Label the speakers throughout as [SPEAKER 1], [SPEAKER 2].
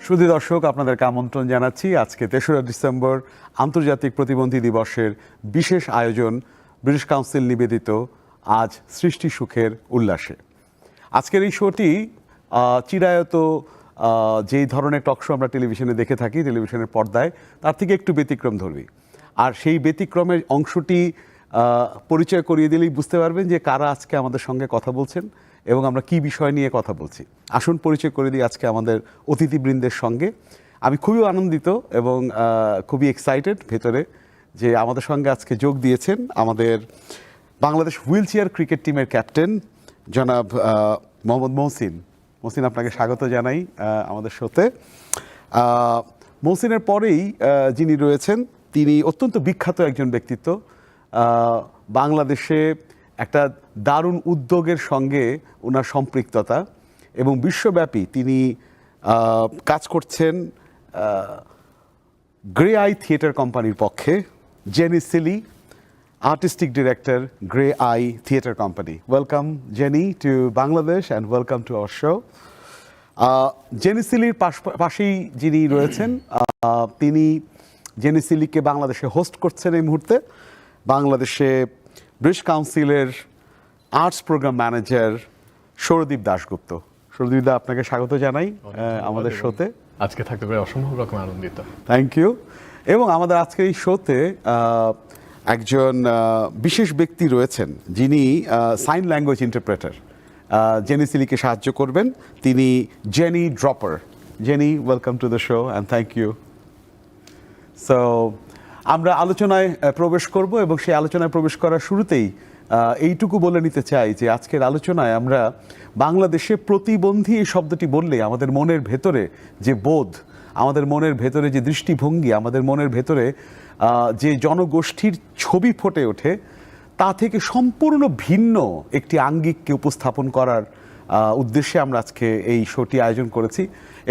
[SPEAKER 1] সুধী দর্শক, আপনাদেরকে আমন্ত্রণ জানাচ্ছি আজকে ৩রা ডিসেম্বর আন্তর্জাতিক প্রতিবন্ধী দিবসের বিশেষ আয়োজন ব্রিটিশ কাউন্সিল নিবেদিত আজ সৃষ্টি সুখের উল্লাসে। আজকের এই শোটি চিরায়ত যেই ধরনের টক শো আমরা টেলিভিশনে দেখে থাকি, টেলিভিশনের পর্দায়, তার থেকে একটু ব্যতিক্রম ধর্মী। আর সেই ব্যতিক্রমের অংশটি পরিচয় করিয়ে দিলেই বুঝতে পারবেন যে কারা আজকে আমাদের সঙ্গে কথা বলছেন এবং আমরা কি বিষয় নিয়ে কথা বলছি। আসুন পরিচয় করে দিই আজকে আমাদের অতিথিবৃন্দের সঙ্গে। আমি খুবই আনন্দিত এবং খুবই এক্সাইটেড ভেতরে যে আমাদের সঙ্গে আজকে যোগ দিয়েছেন আমাদের বাংলাদেশ হুইল চেয়ার ক্রিকেট টিমের ক্যাপ্টেন জনাব মোহাম্মদ মহসিন। মহসিন, আপনাকে স্বাগত জানাই আমাদের শোতে। মহসিনের পরেই যিনি রয়েছেন তিনি অত্যন্ত বিখ্যাত একজন ব্যক্তিত্ব। বাংলাদেশে একটা দারুণ উদ্যোগের সঙ্গে ওনার সম্পৃক্ততা এবং বিশ্বব্যাপী তিনি কাজ করছেন গ্রে আই থিয়েটার কোম্পানির পক্ষে। Jenny Sealey, artistic director, grey eye theatre company. Welcome Jenny to Bangladesh and welcome to our show. Jenny সিলির পাশেই যিনি রয়েছেন তিনি জেনি সিলিকে বাংলাদেশে হোস্ট করছেন এই মুহূর্তে। বাংলাদেশে ব্রিটিশ কাউন্সিলের arts programme manager Sourodip Dasgupta. Sourodip দা, আপনাকে স্বাগত জানাই আমাদের শোতে।
[SPEAKER 2] আজকে থাকতে পেরে অসম্ভব রকম আনন্দিত।
[SPEAKER 1] Thank you. এবং আমাদের আজকের এই শোতে একজন বিশেষ ব্যক্তি রয়েছেন যিনি সাইন ল্যাঙ্গুয়েজ ইন্টারপ্রেটার। জেনি সিলিকে সাহায্য করবেন, তিনি Jenny Dropper. Jenny, welcome to the show and thank you. So আমরা আলোচনায় প্রবেশ করব এবং সেই আলোচনায় প্রবেশ করার শুরুতেই এইটুকু বলে নিতে চাই যে আজকের আলোচনায় আমরা বাংলাদেশে প্রতিবন্ধী এই শব্দটি বললে আমাদের মনের ভেতরে যে বোধ, আমাদের মনের ভেতরে যে দৃষ্টিভঙ্গি, আমাদের মনের ভেতরে যে জনগোষ্ঠীর ছবি ফুটে ওঠে, তা থেকে সম্পূর্ণ ভিন্ন একটি আঙ্গিককে উপস্থাপন করার উদ্দেশ্যে আমরা আজকে এই শোটি আয়োজন করেছি।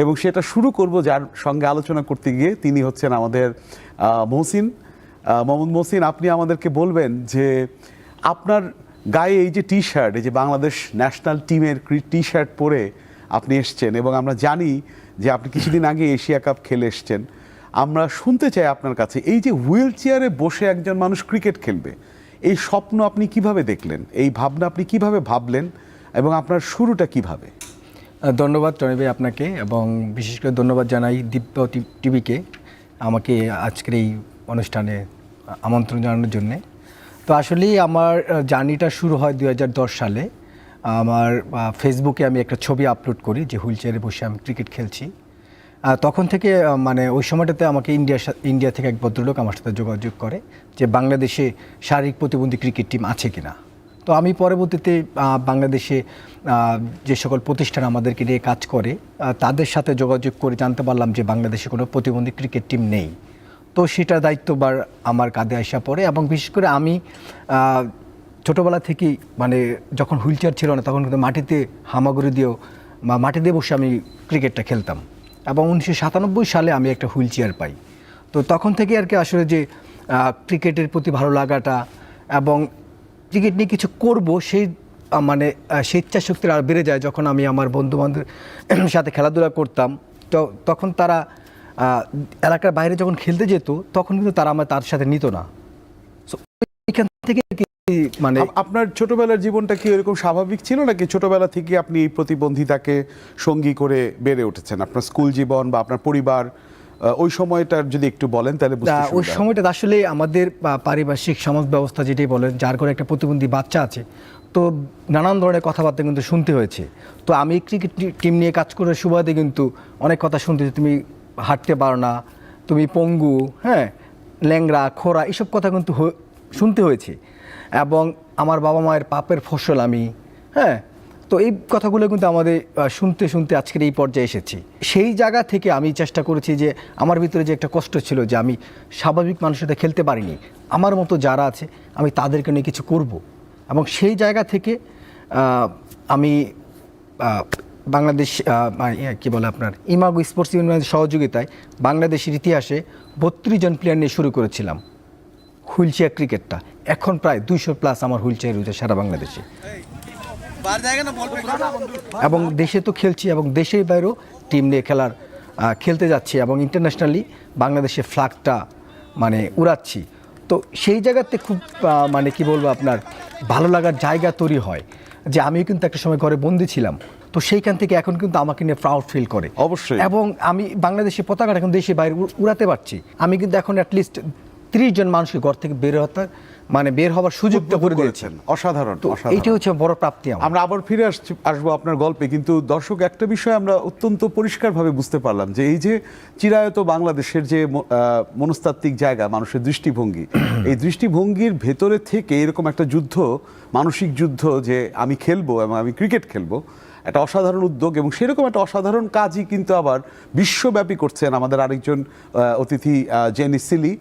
[SPEAKER 1] এবং সেটা শুরু করব যার সঙ্গে আলোচনা করতে গিয়ে, তিনি হচ্ছেন আমাদের মহসিন, মোহাম্মদ মহসিন। আপনি আমাদেরকে বলবেন যে আপনার গায়ে এই যে টি শার্ট, এই যে বাংলাদেশ ন্যাশনাল টিমের টি শার্ট পরে আপনি এসছেন এবং আমরা জানি যে আপনি কিছুদিন আগে এশিয়া কাপ খেলে এসছেন। আমরা শুনতে চাই আপনার কাছে, এই যে হুইল চেয়ারে বসে একজন মানুষ ক্রিকেট খেলবে, এই স্বপ্ন আপনি কিভাবে দেখলেন, এই ভাবনা আপনি কিভাবে ভাবলেন এবং আপনার শুরুটা কিভাবে?
[SPEAKER 3] ধন্যবাদ টনি ভাই আপনাকে, এবং বিশেষ করে ধন্যবাদ জানাই দীপ্ত টিভিকে আমাকে আজকের এই অনুষ্ঠানে আমন্ত্রণ জানানোর জন্যে। তো আসলেই আমার জার্নিটা শুরু হয় 2010 সালে। আমার ফেসবুকে আমি একটা ছবি আপলোড করি যে হুইল চেয়ারে বসে আমি ক্রিকেট খেলছি। তখন থেকে মানে ওই সময়টাতে আমাকে ইন্ডিয়া থেকে এক ভদ্রলোক আমার সাথে যোগাযোগ করে যে বাংলাদেশে শারীরিক প্রতিবন্ধী ক্রিকেট টিম আছে কিনা। তো আমি পরবর্তীতে বাংলাদেশে যে সকল প্রতিষ্ঠান আমাদেরকে নিয়ে কাজ করে তাদের সাথে যোগাযোগ করে জানতে পারলাম যে বাংলাদেশে কোনো প্রতিবন্ধী ক্রিকেট টিম নেই। তো সেটা দায়িত্ববার আমার কাঁধে আসা পড়ে, এবং বিশেষ করে আমি ছোটোবেলা থেকেই মানে যখন হুইল চেয়ার ছিল না তখন কিন্তু মাটিতে হামাগুড়ি দিয়েও বা মাটি দিয়ে বসে আমি ক্রিকেটটা খেলতাম। এবং 1997 সালে আমি একটা হুইল চেয়ার পাই। তো তখন থেকে আর কি আসলে যে ক্রিকেটের প্রতি ভালো লাগাটা এবং ক্রিকেট নিয়ে কিছু করব সেই মানে স্বেচ্ছাশক্তির আর বেড়ে যায় যখন আমি আমার বন্ধুবান্ধবের সাথে খেলাধুলা করতাম। তো তখন তারা এলাকার বাইরে যখন খেলতে যেত তখন কিন্তু তারা আমার তার সাথে নিত না। এখান থেকে মানে
[SPEAKER 1] আপনার ছোটবেলার জীবনটা কি এরকম স্বাভাবিক ছিল নাকি ছোটবেলা থেকে আপনি প্রতিবন্ধিতাকে সঙ্গী করে বেড়ে উঠেছেন? আপনার স্কুল জীবন বা আপনার পরিবার ওই সময়টা যদি একটু বলেন তাহলে বুঝতে সুবিধা হবে।
[SPEAKER 3] ওই সময়টা আসলে আমাদের পারিপার্শ্বিক সমাজ ব্যবস্থা যেটাই বলেন, যার ঘরে একটা প্রতিবন্ধী বাচ্চা আছে, তো নানান ধরনের কথাবার্তা কিন্তু শুনতে হয়েছে। তো আমি ক্রিকেট টিম নিয়ে কাজ করার সুবাদে কিন্তু অনেক কথা শুনতে, তুমি হাঁটতে পারো না, তুমি পঙ্গু, হ্যাঁ, ল্যাংড়া, খোরা, এসব কথা কিন্তু শুনতে হয়েছে। এবং আমার বাবা মায়ের পাপের ফসল আমি, হ্যাঁ। তো এই কথাগুলো কিন্তু আমাদের শুনতে শুনতে আজকের এই পর্যায়ে এসেছি। সেই জায়গা থেকে আমি চেষ্টা করেছি যে আমার ভিতরে যে একটা কষ্ট ছিল যে আমি স্বাভাবিক মানুষের সাথে খেলতে পারিনি, আমার মতো যারা আছে আমি তাদেরকে নিয়ে কিছু করব। এবং সেই জায়গা থেকে আমি বাংলাদেশ কী বলে আপনার ইমাগো স্পোর্টস ইউনিয়নের সহযোগিতায় বাংলাদেশের ইতিহাসে 32 জন প্লেয়ার নিয়ে শুরু করেছিলাম হুইল চেয়ার ক্রিকেটটা। এখন প্রায় 200+ আমার হুইল চেয়ার রয়েছে সারা বাংলাদেশে, এবং দেশে তো খেলছি এবং দেশের বাইরেও টিম নিয়ে খেলার খেলতে যাচ্ছি এবং ইন্টারন্যাশনালি বাংলাদেশের ফ্ল্যাগটা মানে উড়াচ্ছি। তো সেই জায়গাতে খুব মানে কি বলবো আপনার ভালো লাগার জায়গা তৈরি হয় যে আমিও কিন্তু একটা সময় ঘরে বন্দি ছিলাম, তো সেইখান থেকে এখন কিন্তু আমাকে নিয়ে প্রাউড ফিল করে
[SPEAKER 1] অবশ্যই।
[SPEAKER 3] এবং আমি বাংলাদেশের পতাকাটা এখন দেশে বাইরে উড়াতে পারছি। আমি কিন্তু এখন অ্যাটলিস্ট 30 জন মানুষকে ঘর থেকে বের হওয়ার সুযোগটা করে দিয়েছেন।
[SPEAKER 1] অসাধারণ,
[SPEAKER 3] তো এইটা হচ্ছে বড় প্রাপ্তি আমার।
[SPEAKER 1] আমরা আবার ফিরে আসবো আপনার গল্পে, কিন্তু দর্শক একটা বিষয় আমরা অত্যন্ত পরিষ্কারভাবে বুঝতে পারলাম যে এই যে চিরায়ত বাংলাদেশের যে মনস্তাত্ত্বিক জায়গা, মানুষের দৃষ্টিভঙ্গি, এই দৃষ্টিভঙ্গির ভেতরে থেকে এরকম একটা যুদ্ধ, মানসিক যুদ্ধ যে আমি খেলবো এবং আমি ক্রিকেট খেলবো, একটা অসাধারণ উদ্যোগ। এবং সেরকম একটা অসাধারণ কাজই কিন্তু আবার বিশ্বব্যাপী করছেন আমাদের আরেকজন অতিথি জেনি সিলি।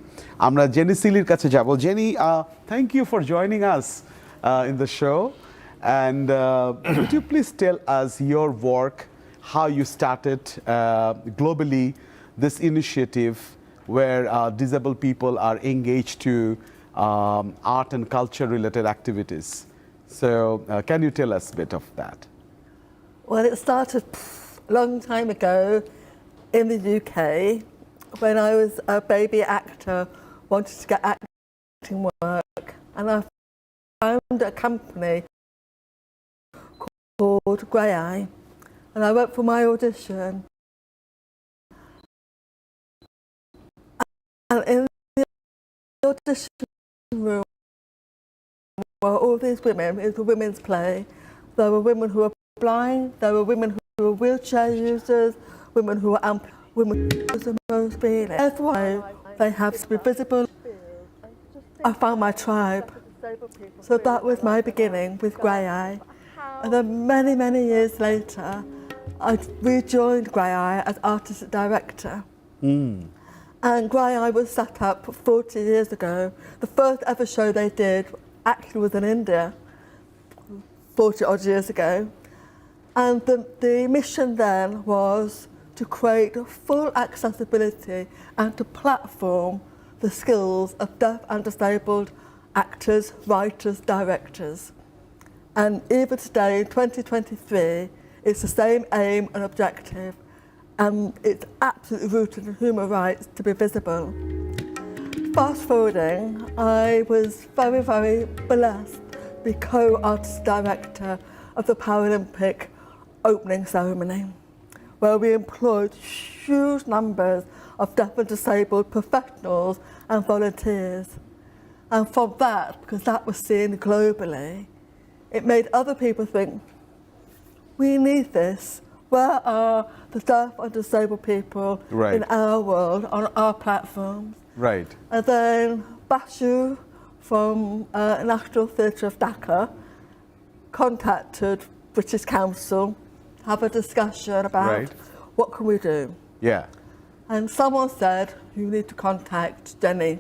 [SPEAKER 1] আমরা জেনি সিলির কাছে যাব। Jenny, thank you for joining us in the show, and could you please tell us your work, how you started globally this initiative where disabled people are engaged to art and culture related activities? So can you tell us a bit of that?
[SPEAKER 4] Well, it started a long time ago in the UK when I was a baby actor, wanted to get acting work, and I found a company called Grey Eye, and I went for my audition. And in the audition room were all these women. It was a women's play. There were women who were blind, there were women who were wheelchair users, women who were women who were the most feeling. Everyone, they have to be visible. I found my tribe. So that was my beginning with Grey Eye. And then many, many years later, I rejoined Grey Eye as artistic director. And Grey Eye was set up 40 years ago. The first ever show they did actually was in India 40 odd years ago. And the mission then was to create full accessibility and to platform the skills of deaf and disabled actors, writers, directors. And even today, in 2023, it's the same aim and objective, and it's absolutely rooted in human rights to be visible. Fast forwarding, I was very, very blessed to be co-artist director of the Paralympic opening ceremony, where we employed huge numbers of deaf and disabled professionals and volunteers. And from that, because that was seen globally, it made other people think, we need this. Where are the deaf and disabled people in our world, on our platforms?
[SPEAKER 1] Right.
[SPEAKER 4] And then Bashu from National Theatre of Dhaka contacted British Council to have a discussion about what can we do.
[SPEAKER 1] Yeah.
[SPEAKER 4] And someone said, you need to contact Jenny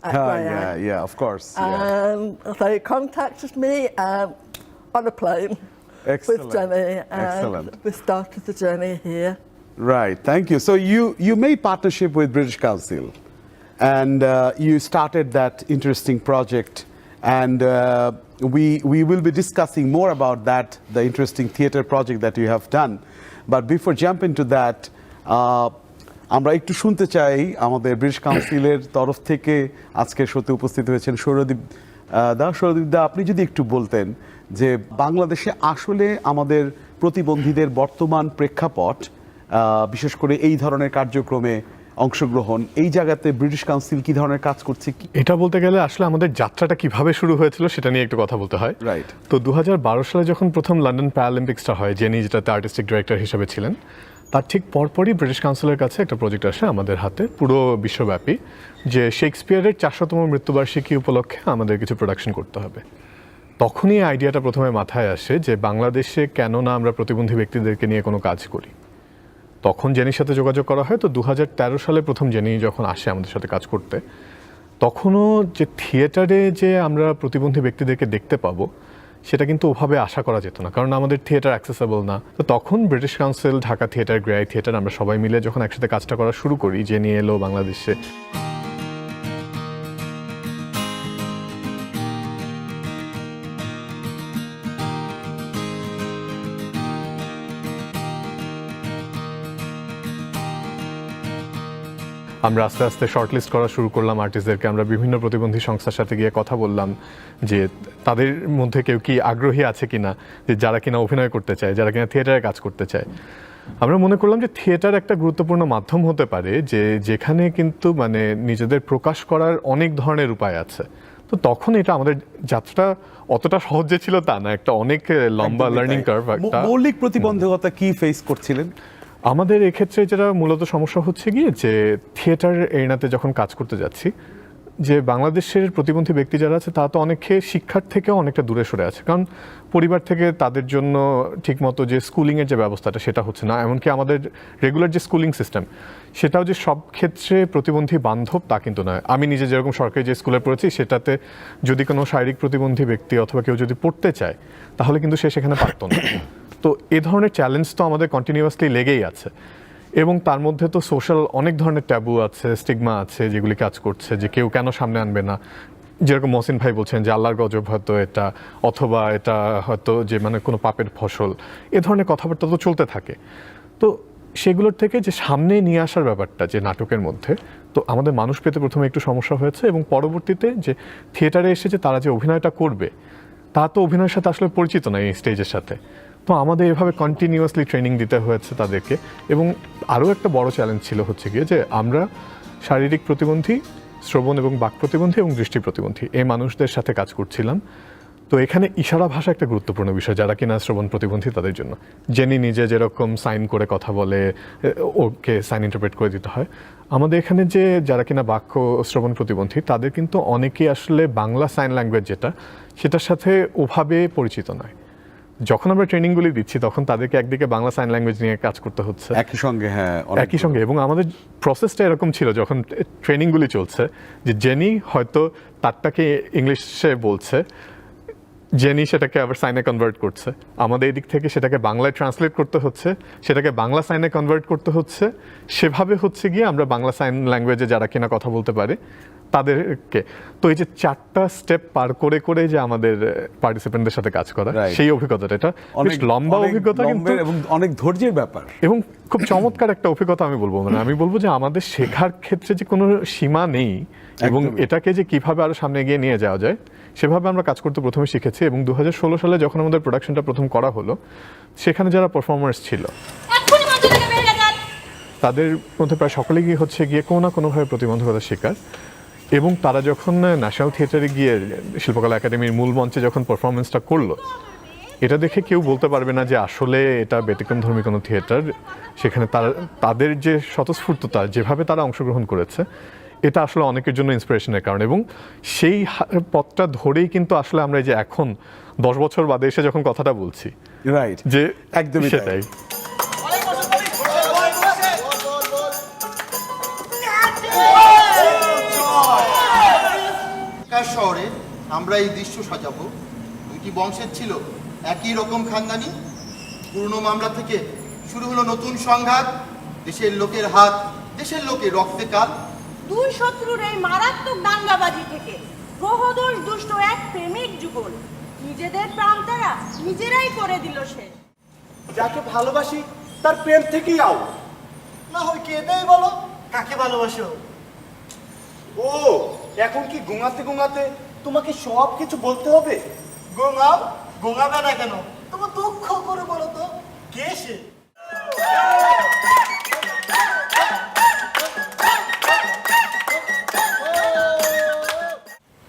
[SPEAKER 4] at Grey Eye.
[SPEAKER 1] Yeah, of course.
[SPEAKER 4] And they contacted me on a plane with Jenny, and we started the journey here.
[SPEAKER 1] Right, thank you. So you made partnership with British Council, and you started that interesting project, and we will be discussing more about that, the interesting theatre project that you have done. But before jump into that, আমরা একটু শুনতে চাই আমাদের British কাউন্সিলের তরফ থেকে আজকের শোতে উপস্থিত হয়েছেন সৌরদীপ দা, আপনি যদি একটু বলতেন যে বাংলাদেশে আসলে আমাদের প্রতিবন্ধীদের বর্তমান প্রেক্ষাপট, বিশেষ করে এই ধরনের কার্যক্রমে অংশগ্রহণ, এই জায়গাতে ব্রিটিশ কাউন্সিল কি ধরনের কাজ করছে।
[SPEAKER 2] এটা বলতে গেলে আসলে আমাদের যাত্রাটা কিভাবে শুরু হয়েছিল সেটা নিয়ে একটু কথা বলতে হয়।
[SPEAKER 1] রাইট।
[SPEAKER 2] তো 2012 সালে যখন প্রথম লন্ডন প্যারালিম্পিক্সটা হয়, জেনি যেটাতে আর্টিস্টিক ডিরেক্টর হিসেবে ছিলেন, তার ঠিক পরপরই ব্রিটিশ কাউন্সিলের কাছে একটা প্রজেক্ট আসে আমাদের হাতে পুরো বিশ্বব্যাপী, যে শেক্সপিয়ারের 400তম মৃত্যুবার্ষিকী উপলক্ষে আমাদের কিছু প্রোডাকশন করতে হবে। তখনই আইডিয়াটা প্রথমে মাথায় আসে যে বাংলাদেশে কেন না আমরা প্রতিবন্ধী ব্যক্তিদেরকে নিয়ে কোনো কাজ করি। তখন জেনির সাথে যোগাযোগ করা হয়। তো 2013 সালে প্রথম জেনি যখন আসে আমাদের সাথে কাজ করতে, তখনও যে থিয়েটারে যে আমরা প্রতিবন্ধী ব্যক্তিদেরকে দেখতে পাবো সেটা কিন্তু ওভাবে আশা করা যেত না, কারণ আমাদের থিয়েটার অ্যাক্সেসেবল না। তো তখন British council, Dhaka theatre, grey eye theatre, আমরা সবাই মিলে যখন একসাথে কাজটা করা শুরু করি, জেনি এলো বাংলাদেশে। আমরা আস্তে আস্তে শর্টলিস্ট করা শুরু করলাম আর্টিস্টদেরকে। আমরা বিভিন্ন প্রতিবন্ধী সংস্থার সাথে গিয়ে কথা বললাম যে তাদের মধ্যে কেউ কি আগ্রহী আছে কিনা, যে যারা কিনা অভিনয় করতে চায়, যারা কিনা থিয়েটারে কাজ করতে চায়। আমরা মনে করলাম যে থিয়েটার একটা গুরুত্বপূর্ণ মাধ্যম হতে পারে, যে যেখানে কিন্তু মানে নিজেদের প্রকাশ করার অনেক ধরনের উপায় আছে। তো তখন এটা আমাদের যাত্রা অতটা সহজ যে ছিল তা না, একটা অনেক লম্বা লার্নিং কার্ভ। একটা
[SPEAKER 1] মৌলিক প্রতিবন্ধকতা কি ফেস করছিলেন?
[SPEAKER 2] আমাদের এক্ষেত্রে যেটা মূলত সমস্যা হচ্ছে গিয়ে যে থিয়েটার এরিনাতে যখন কাজ করতে যাচ্ছি, যে বাংলাদেশের প্রতিবন্ধী ব্যক্তি যারা আছে তারা তো অনেকে শিক্ষার থেকেও অনেকটা দূরে সরে আছে, কারণ পরিবার থেকে তাদের জন্য ঠিকমতো যে স্কুলিংয়ের যে ব্যবস্থাটা সেটা হচ্ছে না। এমনকি আমাদের রেগুলার যে স্কুলিং সিস্টেম সেটাও যে সব ক্ষেত্রে প্রতিবন্ধী বান্ধব তা কিন্তু নয়। আমি নিজে যেরকম সরকারি যে স্কুলে পড়েছি সেটাতে যদি কোনো শারীরিক প্রতিবন্ধী ব্যক্তি অথবা কেউ যদি পড়তে চায় তাহলে কিন্তু সে সেখানে পারত না। তো এ ধরনের চ্যালেঞ্জ তো আমাদের কন্টিনিউয়াসলি লেগেই আছে, এবং তার মধ্যে তো সোশ্যাল অনেক ধরনের ট্যাবু আছে, স্টিগমা আছে যেগুলি কাজ করছে, যে কেউ কেন সামনে আনবে না। যেরকম মহসিন ভাই বলছেন যে আল্লাহর গজব হয়তো এটা, অথবা এটা হয়তো যে মানে কোনো পাপের ফসল, এ ধরনের কথাবার্তা তো চলতে থাকে। তো সেগুলোর থেকে যে সামনে নিয়ে আসার ব্যাপারটা যে নাটকের মধ্যে, তো আমাদের মানুষ পেতে প্রথমে একটু সমস্যা হয়েছে, এবং পরবর্তীতে যে থিয়েটারে এসে যে তারা যে অভিনয়টা করবে তা তো অভিনয়ের সাথে আসলে পরিচিত না এই স্টেজের সাথে। তো আমাদের এভাবে কন্টিনিউয়াসলি ট্রেনিং দিতে হয়েছে তাদেরকে। এবং আরও একটা বড় চ্যালেঞ্জ ছিল হচ্ছে গিয়ে যে আমরা শারীরিক প্রতিবন্ধী, শ্রবণ এবং বাক প্রতিবন্ধী এবং দৃষ্টি প্রতিবন্ধী এই মানুষদের সাথে কাজ করছিলাম। তো এখানে ইশারা ভাষা একটা গুরুত্বপূর্ণ বিষয়, যারা কিনা শ্রবণ প্রতিবন্ধী তাদের জন্য। জেনি নিজে যেরকম সাইন করে কথা বলে, ওকে সাইন ইন্টারপ্রেট করে দিতে হয়। আমাদের এখানে যে যারা কিনা বাক্য শ্রবণ প্রতিবন্ধী তাদের কিন্তু অনেকেই আসলে বাংলা সাইন ল্যাঙ্গুয়েজ যেটা সেটার সাথে ওভাবে পরিচিত নয়। যখন আমরা ট্রেনিংগুলি দিচ্ছি তখন তাদেরকে একদিকে বাংলা সাইন ল্যাঙ্গুয়েজ নিয়ে কাজ করতে হচ্ছে
[SPEAKER 1] একই সঙ্গে, হ্যাঁ
[SPEAKER 2] একই সঙ্গে। এবং আমাদের প্রসেসটা এরকম ছিল যখন ট্রেনিংগুলি চলছে, যে জেনি হয়তো তারটাকে ইংলিশে বলছে, জেনি সেটাকে আবার সাইনে কনভার্ট করছে, আমাদের এই দিক থেকে সেটাকে বাংলায় ট্রান্সলেট করতে হচ্ছে, সেটাকে বাংলা সাইনে কনভার্ট করতে হচ্ছে। সেভাবে হচ্ছে গিয়ে আমরা বাংলা সাইন ল্যাঙ্গুয়েজে যারা কিনা কথা বলতে পারে তাদেরকে, তো এই যে 4টা স্টেপ পার করে করে যে আমাদের পার্টিসিপেন্টদের সাথে কাজ করা, সেই অভিজ্ঞতাটা এটা বেশ লম্বা অভিজ্ঞতা কিন্তু,
[SPEAKER 1] এবং অনেক ধৈর্যের ব্যাপার,
[SPEAKER 2] এবং খুব চমৎকার একটা অভিজ্ঞতা। আমি বলবো মানে আমি বলবো যে আমাদের শেখার ক্ষেত্রে যে কোনো সীমা নেই, এবং এটাকে যে কিভাবে আরো সামনে এগিয়ে নিয়ে যাওয়া যায় সেভাবে আমরা কাজ করতে প্রথমে শিখেছি। এবং 2016 সালে যখন আমাদের প্রোডাকশনটা প্রথম করা হলো, সেখানে যারা পারফর্মার্স ছিল তাদের মধ্যে প্রায় সকলেই গিয়ে হচ্ছে গিয়ে কোনো না কোনোভাবে প্রতিবন্ধকতার শিকার। এবং তারা যখন ন্যাশনাল থিয়েটারে গিয়ে শিল্পকলা একাডেমির মূল মঞ্চে যখন পারফরমেন্সটা করলো, এটা দেখে কেউ বলতে পারবে না যে আসলে এটা ব্যতিক্রমধর্মী কোনো থিয়েটার। সেখানে তাদের যে স্বতঃস্ফূর্ততা, যেভাবে তারা অংশগ্রহণ করেছে, এটা আসলে অনেকের জন্য ইন্সপিরেশনের কারণ। এবং সেই পথটা ধরেই কিন্তু আসলে আমরা যে এখন 10 বছর বাদে এসে যখন কথাটা বলছি,
[SPEAKER 1] রাইট,
[SPEAKER 2] যে
[SPEAKER 1] একদমই
[SPEAKER 2] সেটাই।
[SPEAKER 5] শহরে আমরা এই দৃশ্য সাজাবো। দুইটি বংশের ছিল একই রকম খানদানি। পুরনো মামলা থেকে শুরু হলো নতুন সংঘাত। দেশের লোকের হাত, দেশের লোকের রক্তে কাল।
[SPEAKER 6] দুই শত্রুর এই মারাত্মক দাঙ্গাবাজি থেকে গ্রহদোষ দুষ্ট এক প্রেমিক যুগল নিজেদের প্রাণ তারা নিজেরাই করে দিল শেষ।
[SPEAKER 7] যাকে ভালোবাসি তার প্রেম থেকেই আও, না হয় কেঁদেই বলো কাকে ভালোবাসো। ও এখন কি গোঙাতে গোঙাতে তোমাকে সব কিছু বলতে হবে? গোঙাও, গোঙাবে না কেন? তোমার দুঃখ করে বলো তো, কে সে?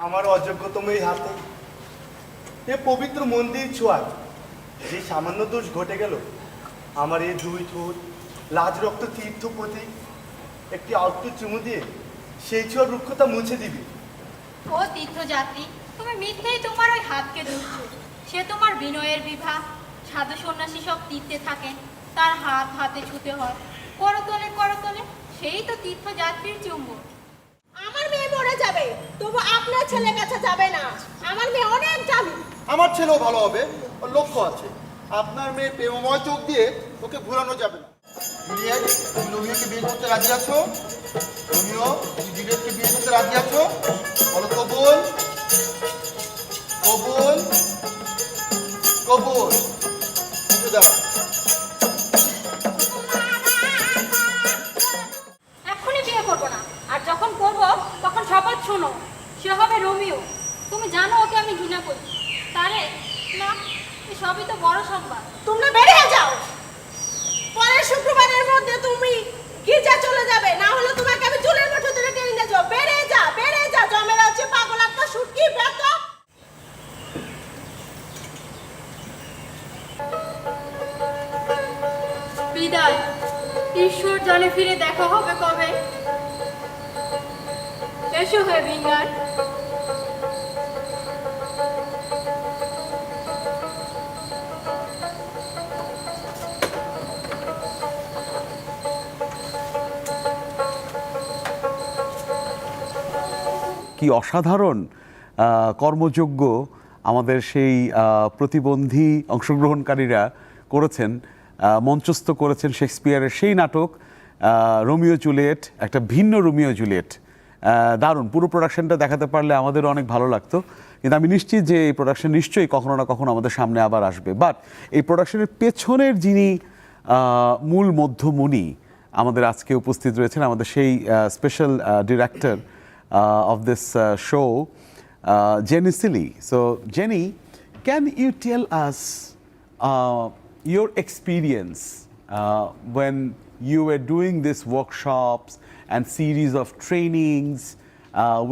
[SPEAKER 7] আমার অযোগ্যতম এই হাতে, এ পবিত্র মন্দির ছোঁয়ায় যে সামান্য দোষ ঘটে গেল, আমার এই 2 ঠোঁট লাজ রক্ত তীর্থ প্রতীক একটি আলতো চুমু দিয়ে সেই ছোঁয়ার রুক্ষতা মুছে দিবি।
[SPEAKER 8] ও তীর্থযাত্রী, তুমি মিথ্যেই তোমার ওই হাতকে ধরছো। সে তোমার বিনয়ের বিভা। সাধু সন্ন্যাসী সব তীর্থে থাকেন, তার হাত হাতে ছুতে হয়। করতলে করতলে সেই তো তীর্থযাত্রীর চুম্বন।
[SPEAKER 6] আমার মেয়ে মরে যাবে, তবু আপনার ছেলে কাছে যাবে না। আমার মেয়ে অনেক জানি।
[SPEAKER 5] আমার ছেলেও ভালো হবে, ওর লক্ষ্য আছে। আপনার মেয়ে প্রেমময় চোখ দিয়ে ওকে ভুলানো যাবে না। জুলিয়েট, তুমি রোমিওকে বিয়ে করতে রাজি আছো? রোমিও, তুমি জুলিয়েটকে বিয়ে করতে রাজি আছো? বলো কবুল, কবুল, কবুল। একটু দাঁড়াও।
[SPEAKER 8] এখনই বিয়ে করবো না। সবই তো বড় সংবাদ।
[SPEAKER 6] তোমরা বেরিয়ে যাও। পরের শুক্রবারের মধ্যে তুমি গির্জা চলে যাবে, না হলে তোমাকে আমি চুলের মুঠো ধরে টেনে নিয়ে যাবো। বেরিয়ে যা, বেরিয়ে যা, জমের আছে পাগল একটা শুটকি বেতো।
[SPEAKER 8] বিদায়, ঈশ্বর জানে ফিরে দেখা হবে কবে। এসো হে ভিঙ্গার।
[SPEAKER 1] কি অসাধারণ কর্মযোগ্য আমাদের সেই প্রতিবন্ধী অংশগ্রহণকারীরা করেছেন, মঞ্চস্থ করেছেন শেক্সপিয়ারের সেই নাটক রোমিও জুলিয়েট, একটা ভিন্ন রোমিও জুলিয়েট। দারুণ, পুরো প্রোডাকশনটা দেখাতে পারলে আমাদের অনেক ভালো লাগতো, কিন্তু আমি নিশ্চিত যে এই প্রোডাকশন নিশ্চয়ই কখনো না কখনো আমাদের সামনে আবার আসবে। বাট এই প্রোডাকশনের পেছনের যিনি মূল মধ্যমণি আমাদের আজকে উপস্থিত রয়েছেন, আমাদের সেই special director of this show, Jenny Silly. So, Jenny, can you tell us your experience when you were doing these workshops and series of trainings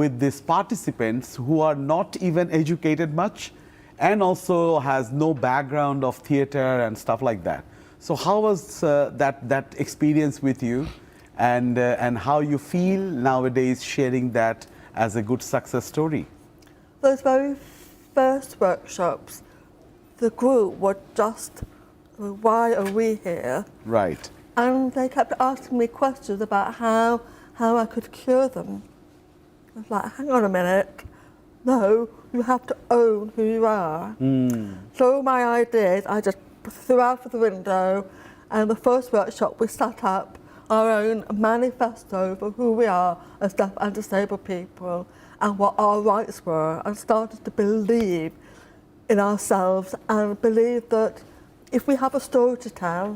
[SPEAKER 1] with these participants who are not even educated much and also has no background of theater and stuff like that? So, how was that experience with you? And how you feel nowadays sharing that as a good success story?
[SPEAKER 4] Those very first workshops, the group were just, why are we here?
[SPEAKER 1] Right.
[SPEAKER 4] And they kept asking me questions about how I could cure them. I was like, hang on a minute. No, you have to own who you are. So my ideas, I just threw out of the window, and the first workshop we set up our own manifesto for who we are as deaf and disabled people and what our rights were, and started to believe in ourselves and believe that if we have a story to tell,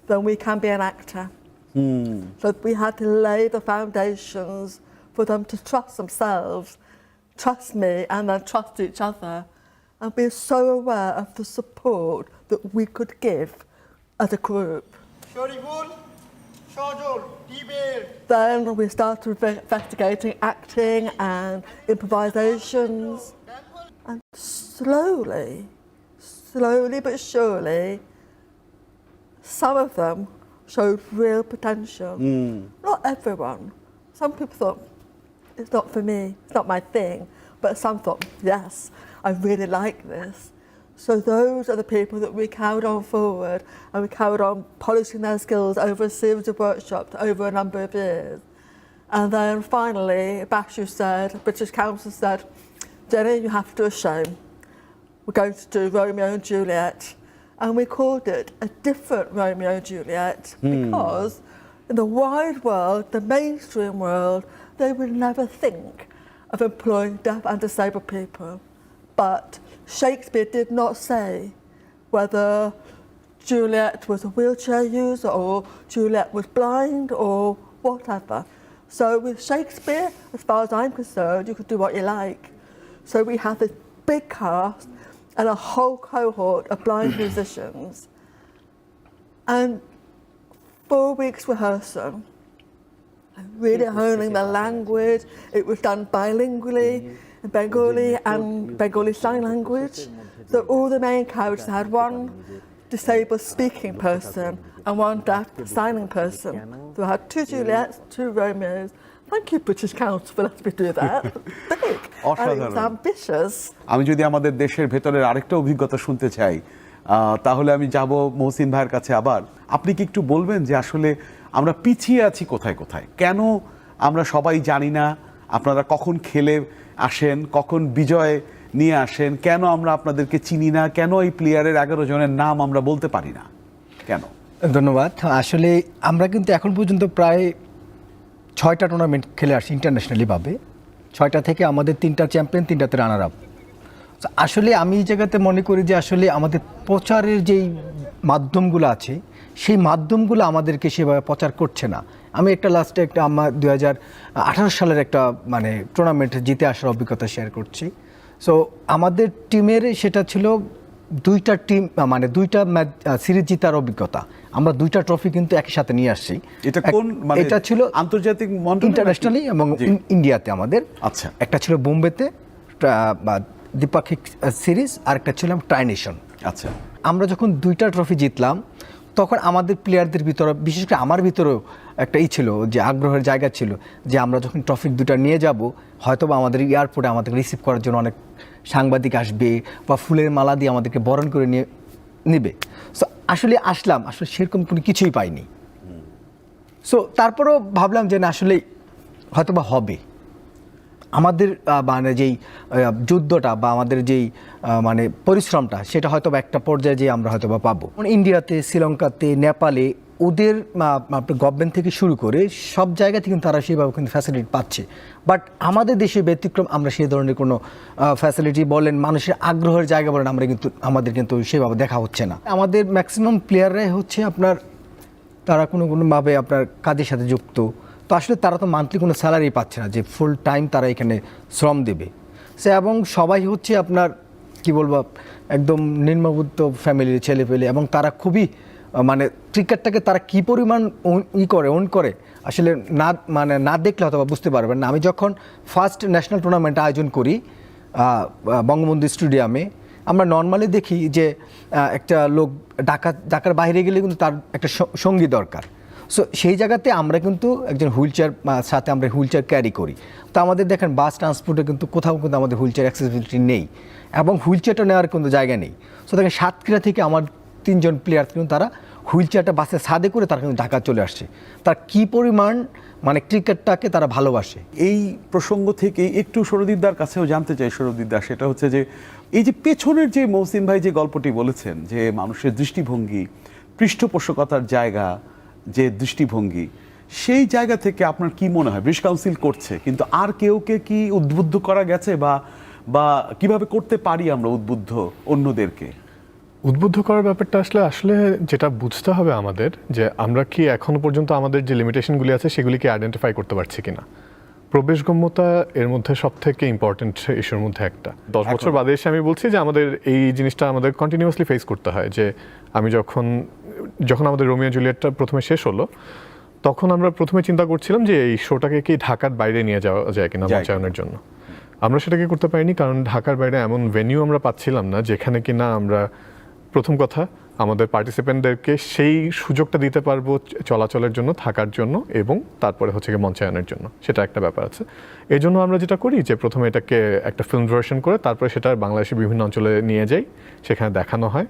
[SPEAKER 4] then we can be an actor. So we had to lay the foundations for them to trust themselves, trust me, and then trust each other, and be so aware of the support that we could give as a group.
[SPEAKER 5] Shariful, Sajal, টিবের,
[SPEAKER 4] Then we started investigating acting and improvisations, and slowly but surely, some of them showed real potential. Not everyone. Some people thought, it's not for me, it's not my thing, but some thought, yes, I really like this. So those are the people that we carried on forward, and we carried on polishing their skills over a series of workshops over a number of years. And then finally, Bashu said, British Council said, Jenny, you have to do a show. We're going to do Romeo and Juliet. And we called it a different Romeo and Juliet because in the wide world, the mainstream world, they would never think of employing deaf and disabled people. But Shakespeare did not say whether Juliet was a wheelchair user or Juliet was blind or whatever. So with Shakespeare, as far as I'm concerned, you could do what you like. So we had this big cast and a whole cohort of blind musicians. And 4 weeks rehearsal, really honing the language. It was done bilingually, in Bengali and Bengali Sign Language. So all the main characters had one disabled speaking person and one deaf signing person. So I had 2 Juliets, 2 Romeos. Thank you, British Council, for letting me do that. Big. And it was ambitious.
[SPEAKER 1] আমি যদি আমাদের দেশের ভেতরের আরেকটা অভিজ্ঞতা শুনতে চাই, তাহলে আমি যাব মহসিন ভাইয়ের কাছে আবার। আপনি কি একটু বলবেন যে আসলে আমরা পিছিয়ে আছি কোথায় কোথায়, কেন আমরা সবাই জানি না, আপনারা কখন খেলে আসেন, কখন বিজয় নিয়ে আসেন, কেন আমরা আপনাদেরকে চিনি না, কেন এই প্লেয়ারের 11 জনের নাম আমরা বলতে পারি না, কেন?
[SPEAKER 3] ধন্যবাদ। আসলে আমরা কিন্তু এখন পর্যন্ত প্রায় 6টা টুর্নামেন্ট খেলে আসছি ইন্টারন্যাশনালি ভাবে। 6টা থেকে আমাদের 3টা চ্যাম্পিয়ন, 3টাতে রানার আপ। আসলে আমি এই জায়গাতে মনে করি যে আসলে আমাদের প্রচারের যেই মাধ্যমগুলো আছে, সেই মাধ্যমগুলো আমাদেরকে সেভাবে প্রচার করছে না। আমি একটা লাস্টে আমার 2018 সালের একটা টুর্নামেন্ট জিতে আসার অভিজ্ঞতা শেয়ার করছি। সো আমাদের টিমের সেটা ছিল দুইটা টিম মানে দুইটা ম্যাচ সিরিজ জেতার অভিজ্ঞতা, আমরা দুইটা ট্রফি কিন্তু একই সাথে নিয়ে আসছি।
[SPEAKER 1] এটা কোন মানে
[SPEAKER 3] এটা ছিল
[SPEAKER 1] আন্তর্জাতিক
[SPEAKER 3] ইন্টারন্যাশনালি এবং ইন্ডিয়াতে আমাদের।
[SPEAKER 1] আচ্ছা।
[SPEAKER 3] একটা ছিল বোম্বেতে দ্বিপাক্ষিক সিরিজ, আর একটা ছিল ট্রাইনেশন।
[SPEAKER 1] আচ্ছা।
[SPEAKER 3] আমরা যখন দুইটা ট্রফি জিতলাম তখন আমাদের প্লেয়ারদের ভিতরে, বিশেষ করে আমার ভিতরেও একটা ছিল যে আগ্রহের জায়গা ছিল যে আমরা যখন ট্রফি দুটা নিয়ে যাব হয়তো বা আমাদের এয়ারপোর্টে আমাদেরকে রিসিভ করার জন্য অনেক সাংবাদিক আসবে বা ফুলের মালা দিয়ে আমাদেরকে বরণ করে নেবে। সো আসলে আসলাম, আসলে সেরকম কোনো কিছুই পাইনি। সো তারপরেও ভাবলাম যে না আসলে হয়তো বা হবে। আমাদের মানে যেই যুদ্ধটা বা আমাদের যেই মানে পরিশ্রমটা সেটা হয়তো বা একটা পর্যায়ে যে আমরা হয়তো বা পাবো। ইন্ডিয়াতে, শ্রীলঙ্কাতে, নেপালে ওদের গভর্নমেন্ট থেকে শুরু করে সব জায়গাতে কিন্তু তারা সেইভাবে কিন্তু ফ্যাসিলিটি পাচ্ছে। বাট আমাদের দেশে ব্যতিক্রম, আমরা সেই ধরনের কোনো ফ্যাসিলিটি বলেন, মানুষের আগ্রহের জায়গা বলেন, আমাদের কিন্তু সেভাবে দেখা হচ্ছে না। আমাদের ম্যাক্সিমাম প্লেয়াররাই হচ্ছে আপনার তারা কোনোভাবে আপনার কাজের সাথে যুক্ত, তো আসলে তারা তো মান্থলি কোনো স্যালারি পাচ্ছে না যে ফুল টাইম তারা এখানে শ্রম দেবে। সে এবং সবাই হচ্ছে আপনার কি বলবো একদম নিম্নবিত্ত ফ্যামিলির ছেলে পেলে, এবং তারা খুবই মানে ক্রিকেটটাকে তারা কী পরিমাণ ওন করে আসলে না দেখলে হয়তো বুঝতে পারবেন না। আমি যখন ফার্স্ট ন্যাশনাল টুর্নামেন্ট আয়োজন করি বঙ্গবন্ধু স্টেডিয়ামে, আমরা নর্মালি দেখি যে একটা লোক ঢাকার বাইরে গেলে কিন্তু তার একটা সঙ্গী দরকার। সো সেই জায়গাতে আমরা কিন্তু একজন হুইলচেয়ার সাথে আমরা হুইলচেয়ার ক্যারি করি। তো আমাদের দেখেন বাস ট্রান্সপোর্টে কিন্তু কোথাও কিন্তু আমাদের হুইলচেয়ার অ্যাক্সেসিবিলিটি নেই এবং হুইলচেয়ারটা নেওয়ার কোনো জায়গা নেই। সো দেখেন সাতক্ষীরা থেকে আমার 3 জন প্লেয়ার কিন্তু তারা হুইলচেয়ারটা বাসে ছাদে করে তারা কিন্তু ঢাকা চলে আসছে। তার কী পরিমাণ মানে ক্রিকেটটাকে তারা ভালোবাসে।
[SPEAKER 1] এই প্রসঙ্গ থেকে একটু সৌরদীপদার কাছেও জানতে চাই। সৌরদীপদা, সেটা হচ্ছে যে এই যে পেছনের যে মহসিন ভাই যে গল্পটি বলেছেন যে মানুষের দৃষ্টিভঙ্গি, পৃষ্ঠপোষকতার জায়গা, যে দৃষ্টিভঙ্গি, সেই জায়গা থেকে আপনার কি মনে হয় ব্রিটিশ কাউন্সিল করছে, কিন্তু আর কেউকে কি উদ্বুদ্ধ করা গেছে বা কিভাবে করতে পারি আমরা উদ্বুদ্ধ অন্যদেরকে?
[SPEAKER 2] উদ্বুদ্ধ করার ব্যাপারটা আসলে যেটা বুঝতে হবে আমাদের, যে আমরা কি এখনো পর্যন্ত আমাদের যে লিমিটেশনগুলি আছে সেগুলিকে আইডেন্টিফাই করতে পারছি কিনা। প্রবেশগম্যতা এর মধ্যে সব থেকে ইম্পর্টেন্ট ইস্যুর মধ্যে একটা। 10 বছর বাদে এসে আমি বলছি যে আমাদের এই জিনিসটা আমাদের কন্টিনিউয়াসলি ফেস করতে হয়। যে আমি যখন আমাদের রোমিও জুলিয়েটটা প্রথমে শেষ হলো, তখন আমরা প্রথমে চিন্তা করছিলাম যে এই শোটাকে কি ঢাকার বাইরে নিয়ে যাওয়া যায় কিনা মঞ্চায়নের জন্য। আমরা সেটাকে করতে পারিনি, কারণ ঢাকার বাইরে এমন ভেন্যু আমরা পাচ্ছিলাম না যেখানে কিনা আমরা প্রথম কথা আমাদের পার্টিসিপেন্টদেরকে সেই সুযোগটা দিতে পারবো চলাচলের জন্য, থাকার জন্য, এবং তারপরে হচ্ছে গিয়ে মঞ্চায়নের জন্য। সেটা একটা ব্যাপার আছে। এই জন্য আমরা যেটা করি যে প্রথমে এটাকে একটা ফিল্ম ভার্সন করে তারপরে সেটা বাংলাদেশের বিভিন্ন অঞ্চলে নিয়ে যাই, সেখানে দেখানো হয়,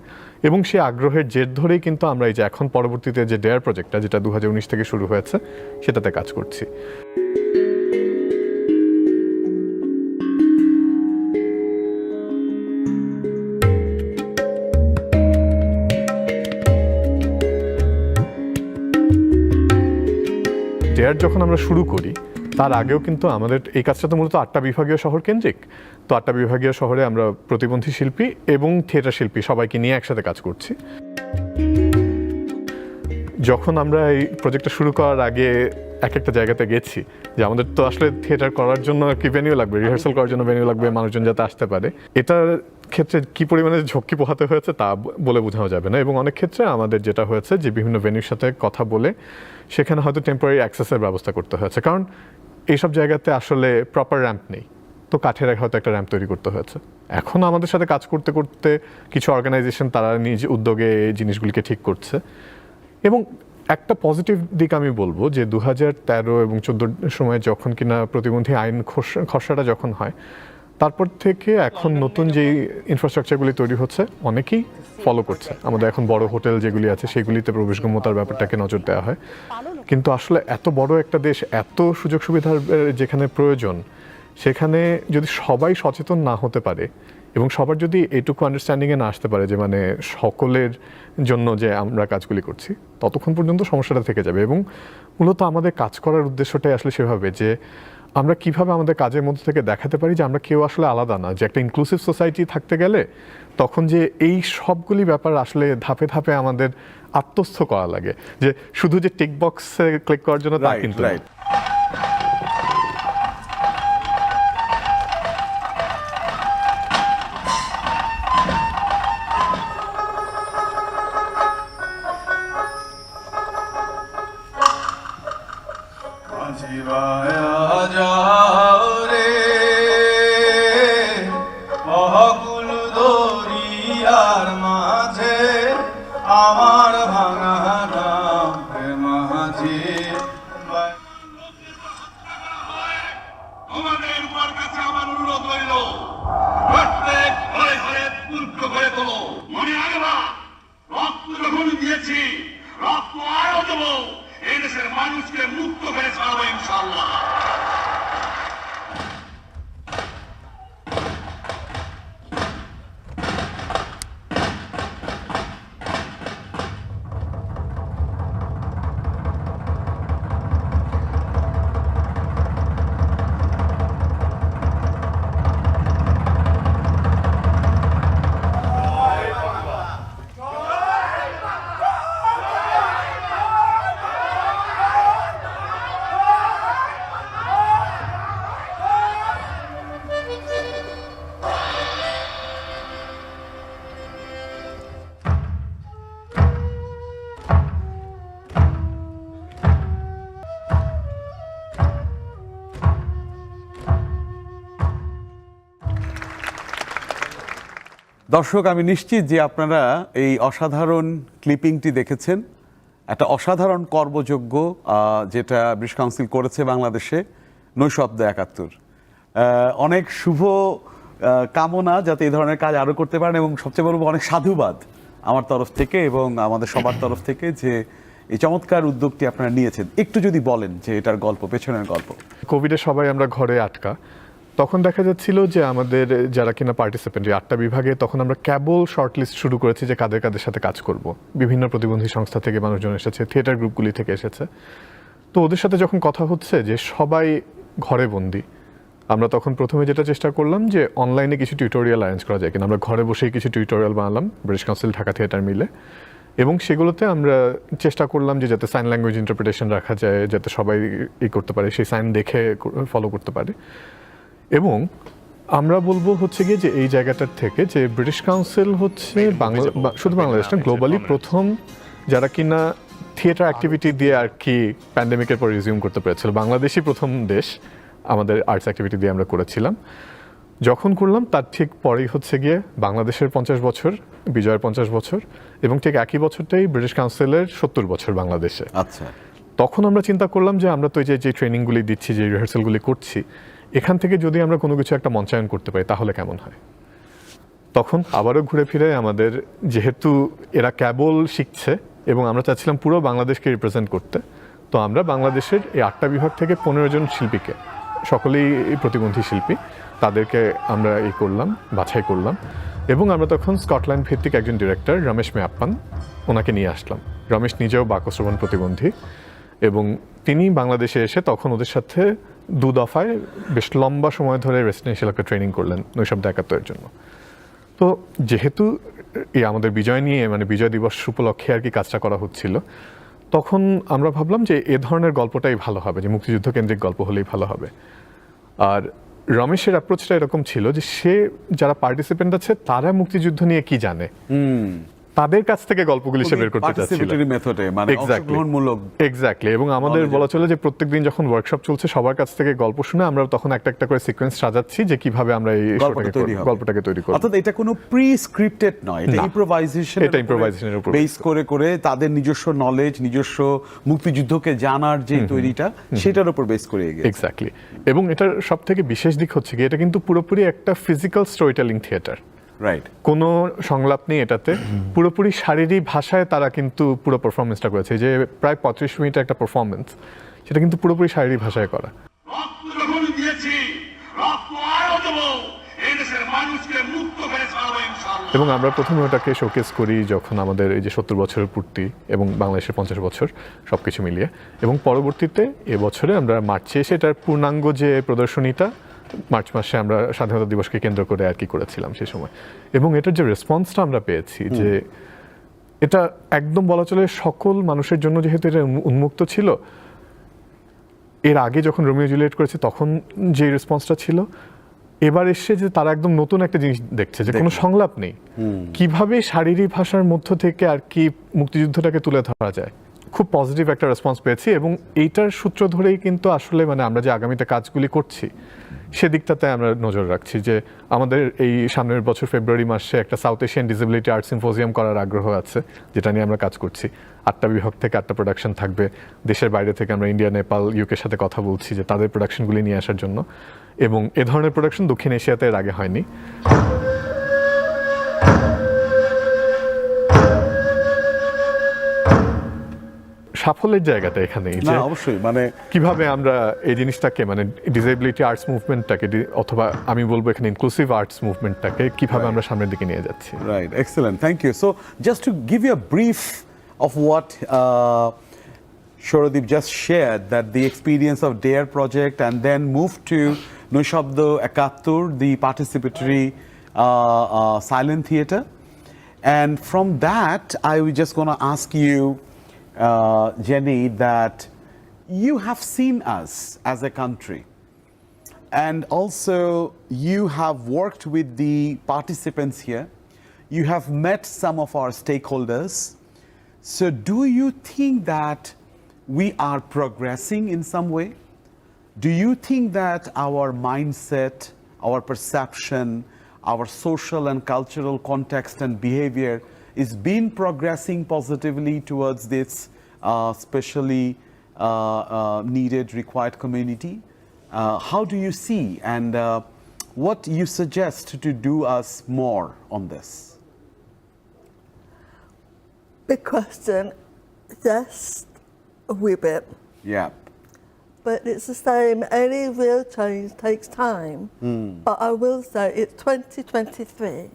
[SPEAKER 2] এবং সেই আগ্রহের জের ধরেই কিন্তু আমরা এই যে এখন পরবর্তীতে যে ডেয়ার প্রজেক্টটা, যেটা 2019 থেকে শুরু হয়েছে, সেটাতে কাজ করছি। ডেয়ার যখন আমরা শুরু করি তার আগেও কিন্তু আমাদের এই কাজটা তো মূলত 8টা বিভাগীয় শহর কেন্দ্রিক। তো 8টা বিভাগীয় শহরে আমরা প্রতিবন্ধী শিল্পী এবং থিয়েটার শিল্পী সবাইকে নিয়ে একসাথে কাজ করছি। যখন আমরা এই প্রজেক্টটা শুরু করার আগে একটা জায়গাতে গেছি যে আমাদের তো আসলে থিয়েটার করার জন্য কি ভেন্যু লাগবে, রিহার্সাল করার জন্য ভেন্যু লাগবে, মানুষজন যাতে আসতে পারে, এটার ক্ষেত্রে কি পরিমাণে ঝক্কি পোহাতে হয়েছে তা বলে বোঝানো যাবে না। এবং অনেক ক্ষেত্রে আমাদের যেটা হয়েছে যে বিভিন্ন ভেন্যুর সাথে কথা বলে সেখানে হয়তো টেম্পোরারি অ্যাক্সেসের ব্যবস্থা করতে হয়েছে, কারণ এইসব জায়গাতে আসলে প্রপার র্যাম্প নেই। তো কাঠের হয়তো একটা র্যাম্প তৈরি করতে হয়েছে। এখন আমাদের সাথে কাজ করতে করতে কিছু অর্গানাইজেশন তারা নিজ উদ্যোগে এই জিনিসগুলিকে ঠিক করছে। এবং একটা পজিটিভ দিক আমি বলবো যে 2013 এবং 2014 সময় যখন কিনা প্রতিবন্ধী আইন খসড়াটা যখন হয়, তারপর থেকে এখন নতুন যেই ইনফ্রাস্ট্রাকচারগুলি তৈরি হচ্ছে অনেকেই ফলো করছে। আমাদের এখন বড় হোটেল যেগুলি আছে সেগুলিতে প্রবেশগম্যতার ব্যাপারটাকে নজর দেওয়া হয়। কিন্তু আসলে এত বড় একটা দেশ, এত সুযোগ সুবিধার যেখানে প্রয়োজন, সেখানে যদি সবাই সচেতন না হতে পারে এবং সবার যদি এইটুকু আন্ডারস্ট্যান্ডিংয়ে না আসতে পারে যে মানে সকলের জন্য যে আমরা কাজগুলি করছি, ততক্ষণ পর্যন্ত সমস্যাটা থেকে যাবে। এবং মূলত আমাদের কাজ করার উদ্দেশ্যটাই আসলে সেভাবে যে আমরা কিভাবে আমাদের কাজের মধ্যে থেকে দেখাতে পারি যে আমরা কেউ আসলে আলাদা না, যে একটা ইনক্লুসিভ সোসাইটি থাকতে গেলে তখন যে এই সবগুলি ব্যাপার আসলে ধাপে ধাপে আমাদের আত্মস্থ করা লাগে, যে শুধু যে টিক বক্সে ক্লিক করার জন্য তা কিন্তু না।
[SPEAKER 9] জীবায়া যাও রে অকুল দরিয়ার মাঝে আমার ভাঙা নাম মাঝি
[SPEAKER 10] আমাদের উপর কাছে আমার অনুরোধ রইল প্রত্যেক ঘরে ঘরে পুত্র করে তোলো মনে রাখবা রক্ত যখন দিয়েছি রক্ত আরো দেবো এই দেশের মানুষকে মুক্ত করে ছাড়বো ইনশাল্লাহ।
[SPEAKER 1] দর্শক, আমি নিশ্চিত যে আপনারা এই অসাধারণ ক্লিপিংটি দেখেছেন। একটা অসাধারণ কর্মযজ্ঞ যেটা ব্রিটিশ কাউন্সিল করেছে বাংলাদেশে, নৈশব্দ ৭১। অনেক শুভ কামনা যাতে এই ধরনের কাজ আরও করতে পারেন, এবং সবচেয়ে বড় অনেক সাধুবাদ আমার তরফ থেকে এবং আমাদের সবার তরফ থেকে যে এই চমৎকার উদ্যোগটি আপনারা নিয়েছেন। একটু যদি বলেন যে এটার গল্প, পেছনের গল্প।
[SPEAKER 2] কোভিডে সবাই আমরা ঘরে আটকা, তখন দেখা যাচ্ছিল যে আমাদের যারা কিনা পার্টিসিপেন্ট ৮টা বিভাগে, তখন আমরা কেবল শর্টলিস্ট শুরু করেছি যে কাদের কাদের সাথে কাজ করব। বিভিন্ন প্রতিবন্ধী সংস্থা থেকে মানুষজন এসেছে, থিয়েটার গ্রুপগুলি থেকে এসেছে। তো ওদের সাথে যখন কথা হচ্ছে যে সবাই ঘরে বন্দি, আমরা তখন প্রথমে যেটা চেষ্টা করলাম যে অনলাইনে কিছু টিউটোরিয়াল অ্যারেঞ্জ করা যায় কিনা। আমরা ঘরে বসেই কিছু টিউটোরিয়াল বানালাম ব্রিটিশ কাউন্সিল, ঢাকা থিয়েটার মিলে, এবং সেগুলোতে আমরা চেষ্টা করলাম যে যাতে সাইন ল্যাঙ্গুয়েজ ইন্টারপ্রিটেশন রাখা যায়, যাতে সবাই করতে পারে, সেই সাইন দেখে ফলো করতে পারে। এবং আমরা বলবো হচ্ছে গিয়ে যে এই জায়গাটার থেকে যে ব্রিটিশ কাউন্সিল হচ্ছে শুধু বাংলাদেশ না, গ্লোবালি প্রথম যারা কিনা থিয়েটার অ্যাক্টিভিটি দিয়ে আর কি প্যান্ডেমিকের পর রিজিউম করতে পেরেছিল। বাংলাদেশই প্রথম দেশ আমাদের আর্টস অ্যাক্টিভিটি দিয়ে আমরা করেছিলাম। যখন করলাম তার ঠিক পরেই হচ্ছে গিয়ে বাংলাদেশের 50 বছর, বিজয়ের 50 বছর, এবং ঠিক একই বছরটাই ব্রিটিশ কাউন্সিলের 70 বছর বাংলাদেশে।
[SPEAKER 1] আচ্ছা,
[SPEAKER 2] তখন আমরা চিন্তা করলাম যে আমরা তো যে ট্রেনিংগুলি দিচ্ছি, যে রিহার্সালগুলি করছি, এখান থেকে যদি আমরা কোনো কিছু একটা মঞ্চায়ন করতে পারি তাহলে কেমন হয়। তখন আবারও ঘুরে ফিরে আমাদের, যেহেতু এরা কেবল শিখছে এবং আমরা চাচ্ছিলাম পুরো বাংলাদেশকে রিপ্রেজেন্ট করতে, তো আমরা বাংলাদেশের এই 8টা বিভাগ থেকে 15 জন শিল্পীকে, সকলেই প্রতিবন্ধী শিল্পী, তাদেরকে আমরা বাছাই করলাম। এবং আমরা তখন স্কটল্যান্ড ভিত্তিক একজন ডিরেক্টর রমেশ মেয়াপ্পান, ওনাকে নিয়ে আসলাম। রমেশ নিজেও বাকশ্রবণ প্রতিবন্ধী, এবং তিনি বাংলাদেশে এসে তখন ওদের সাথে 2 দফায় বেশ লম্বা সময় ধরে রেসিডেন্সিয়াল একটা ট্রেনিং করলেন নৈশব্দ ৭১-এর জন্য। তো যেহেতু এই আমাদের বিজয় নিয়ে, মানে বিজয় দিবস উপলক্ষে আর কি কাজটা করা হচ্ছিল, তখন আমরা ভাবলাম যে এ ধরনের গল্পটাই ভালো হবে, যে মুক্তিযুদ্ধ কেন্দ্রিক গল্প হলেই ভালো হবে। আর রমেশের অ্যাপ্রোচটা এরকম ছিল যে সে যারা পার্টিসিপেন্ট আছে তারা মুক্তিযুদ্ধ নিয়ে কি জানে, তাদের কাছ থেকে গল্পগুলি সে বের করতে চাচ্ছিল,
[SPEAKER 1] মানে অংশগ্রহণমূলক।
[SPEAKER 2] এক্স্যাক্টলি। এবং আমাদের বলা চলে যে প্রত্যেকদিন যখন ওয়ার্কশপ চলছে সবার কাছ থেকে গল্প শুনে আমরা তখন একটা একটা করে সিকোয়েন্স সাজাচ্ছি যে কিভাবে আমরা এই গল্পটাকে তৈরি করব।
[SPEAKER 1] অর্থাৎ এটা কোনো প্রি স্ক্রিপ্টেড নয়, এটা ইম্প্রোভাইজেশনের উপর বেস করে তাদের নিজস্ব নলেজ, নিজস্ব মুক্তিযুদ্ধকে জানার যে তৈরিটা, সেটার উপর বেস করে এগিয়ে।
[SPEAKER 2] এক্স্যাক্টলি। এবং এটার সবথেকে বিশেষ দিক হচ্ছে কি, এটা কিন্তু পুরোপুরি একটা physical story telling theatre.
[SPEAKER 1] Right,
[SPEAKER 2] কোনো সংলাপ নেই এটাতে, পুরোপুরি শারীরিক ভাষায় তারা কিন্তু পুরো পারফরমেন্সটা করেছে। যে প্রায় 35 মিনিটের একটা পারফরমেন্স, সেটা কিন্তু পুরোপুরি শারীরিক ভাষায় করা। এবং আমরা প্রথমে ওটাকে শোকেস করি যখন আমাদের এই যে 70 বছরের পূর্তি এবং বাংলাদেশের 50 বছর সবকিছু মিলিয়ে, এবং পরবর্তীতে এবছরে আমরা মার্চে এসে এটার পূর্ণাঙ্গ যে প্রদর্শনীটা মার্চ মাসে আমরা স্বাধীনতা দিবসকে কেন্দ্র করে আর কি করেছিলাম সেই সময়। এবং এটার যে রেসপন্সটা আমরা পেয়েছি, যে এটা একদম বলা চলে সকল মানুষের জন্য, যেহেতু এটা উন্মুক্ত ছিল। এর আগে যখন রোমিও জুলিয়েট করেছে তখন যে রেসপন্সটা ছিল, এবার এসে যে তারা একদম নতুন একটা জিনিস দেখছে, যে কোনো সংলাপ নেই, কিভাবে শারীরিক ভাষার মধ্য থেকে আর কি মুক্তিযুদ্ধটাকে তুলে ধরা যায়। খুব পজিটিভ একটা রেসপন্স পেয়েছি এবং এইটার সূত্র ধরেই কিন্তু আসলে মানে আমরা যে আগামীতে কাজগুলি করছি সেদিকটাতে আমরা নজর রাখছি যে আমাদের এই সামনের বছর ফেব্রুয়ারি মাসে একটা south Asian disability art symposium করার আগ্রহ আছে, যেটা নিয়ে আমরা কাজ করছি। 8টা বিভাগ থেকে 8টা প্রোডাকশন থাকবে। দেশের বাইরে থেকে আমরা ইন্ডিয়া, নেপাল, ইউকের সাথে কথা বলছি যে তাদের প্রোডাকশনগুলি নিয়ে আসার জন্য, এবং এ ধরনের প্রোডাকশন দক্ষিণ এশিয়াতে এর আগে হয়নি। সাফল্যের জায়গাটা এখানেই যে
[SPEAKER 1] অবশ্যই মানে
[SPEAKER 2] কিভাবে আমরা এই জিনিসটাকে মানে ডিসেবিলিটি আর্টস মুভমেন্টটাকে অথবা আমি বলবো এখানে ইনক্লুসিভ আর্টস মুভমেন্টটাকে কিভাবে আমরা সামনের দিকে নিয়ে যাচ্ছি।
[SPEAKER 1] Right, excellent. Thank you. So, just to give you a brief of what Shorodip just shared, that the experience of DARE project, and then move to Nushabdo Ekattur, the participatory silent theatre. And from that, I was just going to ask you, Jenny, that you have seen us as a country. And also, you have worked with the participants here. You have met some of our stakeholders. So, do you think that we are progressing in some way? Do you think that our mindset, our perception, our social and cultural context and behavior is being progressing positively towards this specially needed, required community? How do you see, and what you suggest to do us more on this?
[SPEAKER 4] Big question. Yes, a wee bit.
[SPEAKER 1] Yeah.
[SPEAKER 4] But it's the same. Any real change takes time. But I will say it's 2023.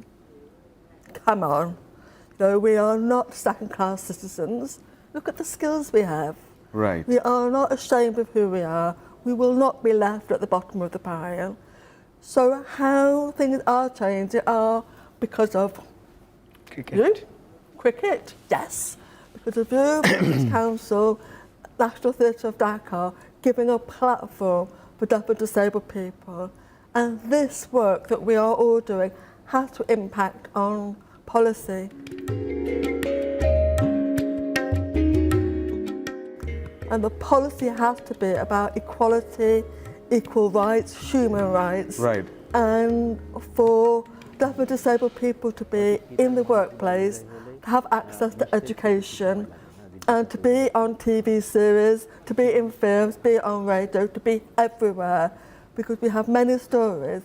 [SPEAKER 4] Come on. No, we are not second-class citizens. Look at the skills we have.
[SPEAKER 1] Right.
[SPEAKER 4] We are not ashamed of who we are. We will not be left at the bottom of the pile. So how things are changing are because of you. Cricket, yes. Because of you, British Council, National Theatre of Dhaka, giving a platform for deaf and disabled people. And this work that we are all doing has to impact on policy. And the policy has to be about equality, equal rights, human rights.
[SPEAKER 1] Right.
[SPEAKER 4] And for deaf and disabled people to be in the workplace, to have access to education, and to be on TV series, to be in films, be on radio, to be everywhere, because we have many stories.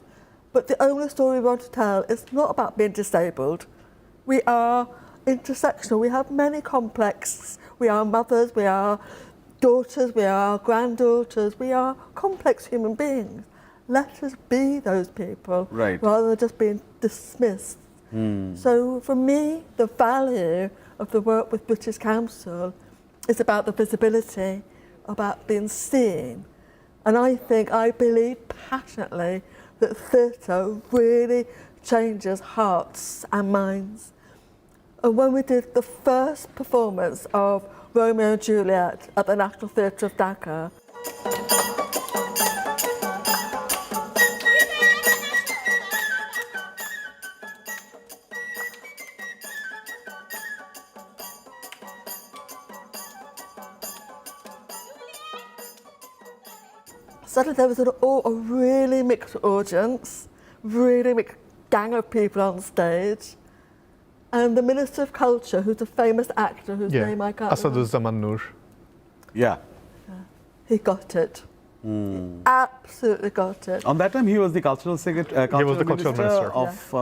[SPEAKER 4] But the only story we want to tell is not about being disabled. We are intersectional. We have many complexes. We are mothers, we are daughters, we are granddaughters, we are complex human beings. Let us be those people,
[SPEAKER 1] Right.
[SPEAKER 4] rather than just being dismissed. So for me, the value of the work with British Council is about the visibility, about being seen. And I believe passionately that theatre really changes hearts and minds. And when we did the first performance of Romeo and Juliet at the National Theatre of Dhaka, suddenly there was a really mixed audience, really mixed gang of people on stage. And the Minister of Culture, who's a famous actor whose name I can't remember,
[SPEAKER 2] Asaduzzaman Nur.
[SPEAKER 1] Yeah.
[SPEAKER 4] he got it. He absolutely got it.
[SPEAKER 1] On that time, he was the cultural secretary.
[SPEAKER 2] He was the cultural minister.
[SPEAKER 1] Of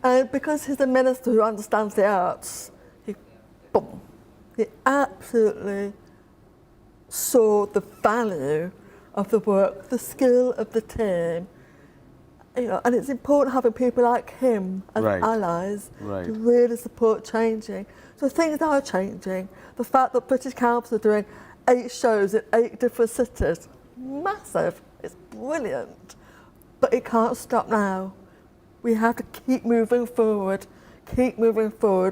[SPEAKER 4] And because he's a minister who understands the arts, he absolutely saw the value of the work, the skill of the team. You know, and it's important having people like him as
[SPEAKER 1] Right.
[SPEAKER 4] allies
[SPEAKER 1] Right.
[SPEAKER 4] to really support changing. So things are changing. The fact that British Council are doing 8 shows in 8 different cities, massive. It's brilliant. But it can't stop now. We have to keep moving forward,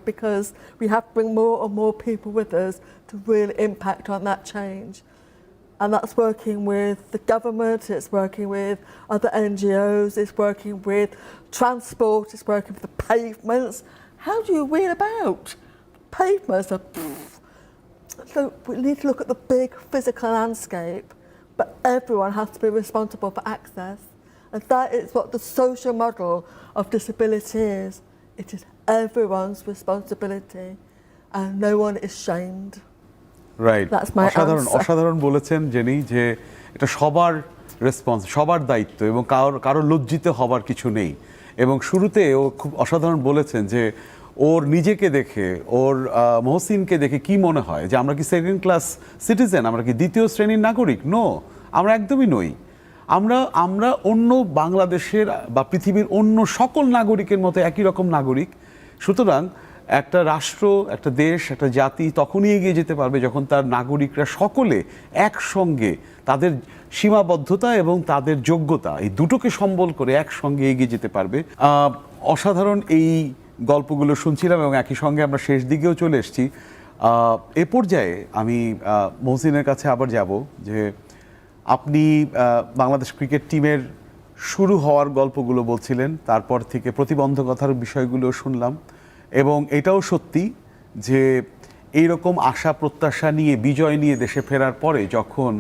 [SPEAKER 4] because we have to bring more and more people with us to really impact on that change. And that's working with the government, it's working with other NGOs, it's working with transport, it's working with the pavements. How do you wheel about? Pavements are So we need to look at the big physical landscape, but everyone has to be responsible for access. And that is what the social model of disability is. It is everyone's responsibility and no one is shamed.
[SPEAKER 1] Right,
[SPEAKER 4] That's my answer.
[SPEAKER 1] অসাধারণ বলেছেন jenny, যে এটা সবার response, সবার দায়িত্ব, এবং কারো লজ্জিত হবার কিছু নেই। এবং শুরুতে ও খুব অসাধারণ বলেছেন যে ওর নিজেকে দেখে, ওর মহসিনকে দেখে কি মনে হয় যে আমরা কি সেকেন্ড ক্লাস সিটিজেন, আমরা কি দ্বিতীয় শ্রেণীর নাগরিক? নো, আমরা একদমই নই। আমরা অন্য বাংলাদেশের বা পৃথিবীর অন্য সকল নাগরিকের মতো একই রকম নাগরিক। সুতরাং একটা রাষ্ট্র, একটা দেশ, একটা জাতি তখনই এগিয়ে যেতে পারবে যখন তার নাগরিকরা সকলে একসঙ্গে তাদের সীমাবদ্ধতা এবং তাদের যোগ্যতা, এই দুটোকে সম্বল করে একসঙ্গে এগিয়ে যেতে পারবে। অসাধারণ এই গল্পগুলো শুনছিলাম এবং একই সঙ্গে আমরা শেষ দিকেও চলে এসেছি। এ পর্যায়ে আমি মহসিনের কাছে আবার যাব, যে আপনি বাংলাদেশ ক্রিকেট টিমের শুরু হওয়ার গল্পগুলো বলছিলেন, তারপর থেকে প্রতিবন্ধকতার বিষয়গুলো শুনলাম, এবং এটাও সত্যি যে এইরকম আশা প্রত্যাশা নিয়ে, বিজয় নিয়ে দেশে ফেরার পরে যখন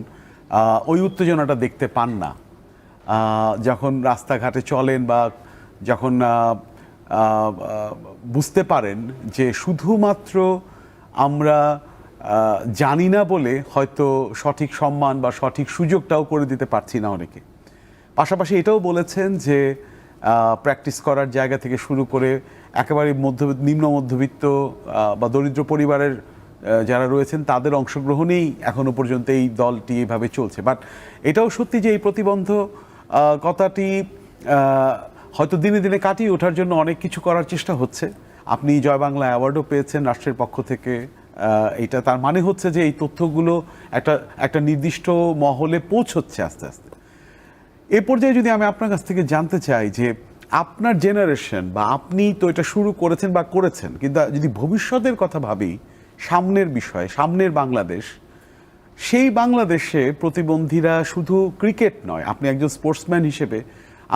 [SPEAKER 1] ওই উত্তেজনাটা দেখতে পান না, যখন রাস্তাঘাটে চলেন বা যখন বুঝতে পারেন যে শুধুমাত্র আমরা জানি না বলে হয়তো সঠিক সম্মান বা সঠিক সুযোগটাও করে দিতে পারছি না অনেকে। পাশাপাশি এটাও বলেছেন যে প্র্যাকটিস করার জায়গা থেকে শুরু করে একেবারে নিম্ন মধ্যবিত্ত বা দরিদ্র পরিবারের যারা রয়েছেন তাদের অংশগ্রহণেই এখনো পর্যন্ত এই দলটি এইভাবে চলছে। বাট এটাও সত্যি যে এই প্রতিবন্ধকতাটি হয়তো দিনে দিনে কাটিয়ে ওঠার জন্য অনেক কিছু করার চেষ্টা হচ্ছে। আপনি জয় বাংলা অ্যাওয়ার্ডও পেয়েছেন রাষ্ট্রের পক্ষ থেকে। এটা তার মানে হচ্ছে যে এই তথ্যগুলো একটা নির্দিষ্ট মহলে পৌঁছচ্ছে আস্তে আস্তে। এ পর্যায়ে যদি আমি আপনার কাছ থেকে জানতে চাই যে আপনার জেনারেশন বা আপনি তো এটা শুরু করেছেন বা করেছেন, কিন্তু যদি ভবিষ্যতের কথা ভাবি, সামনের বিষয়, সামনের বাংলাদেশ, সেই বাংলাদেশে প্রতিবন্ধীরা শুধু ক্রিকেট নয়, আপনি একজন স্পোর্টসম্যান হিসেবে,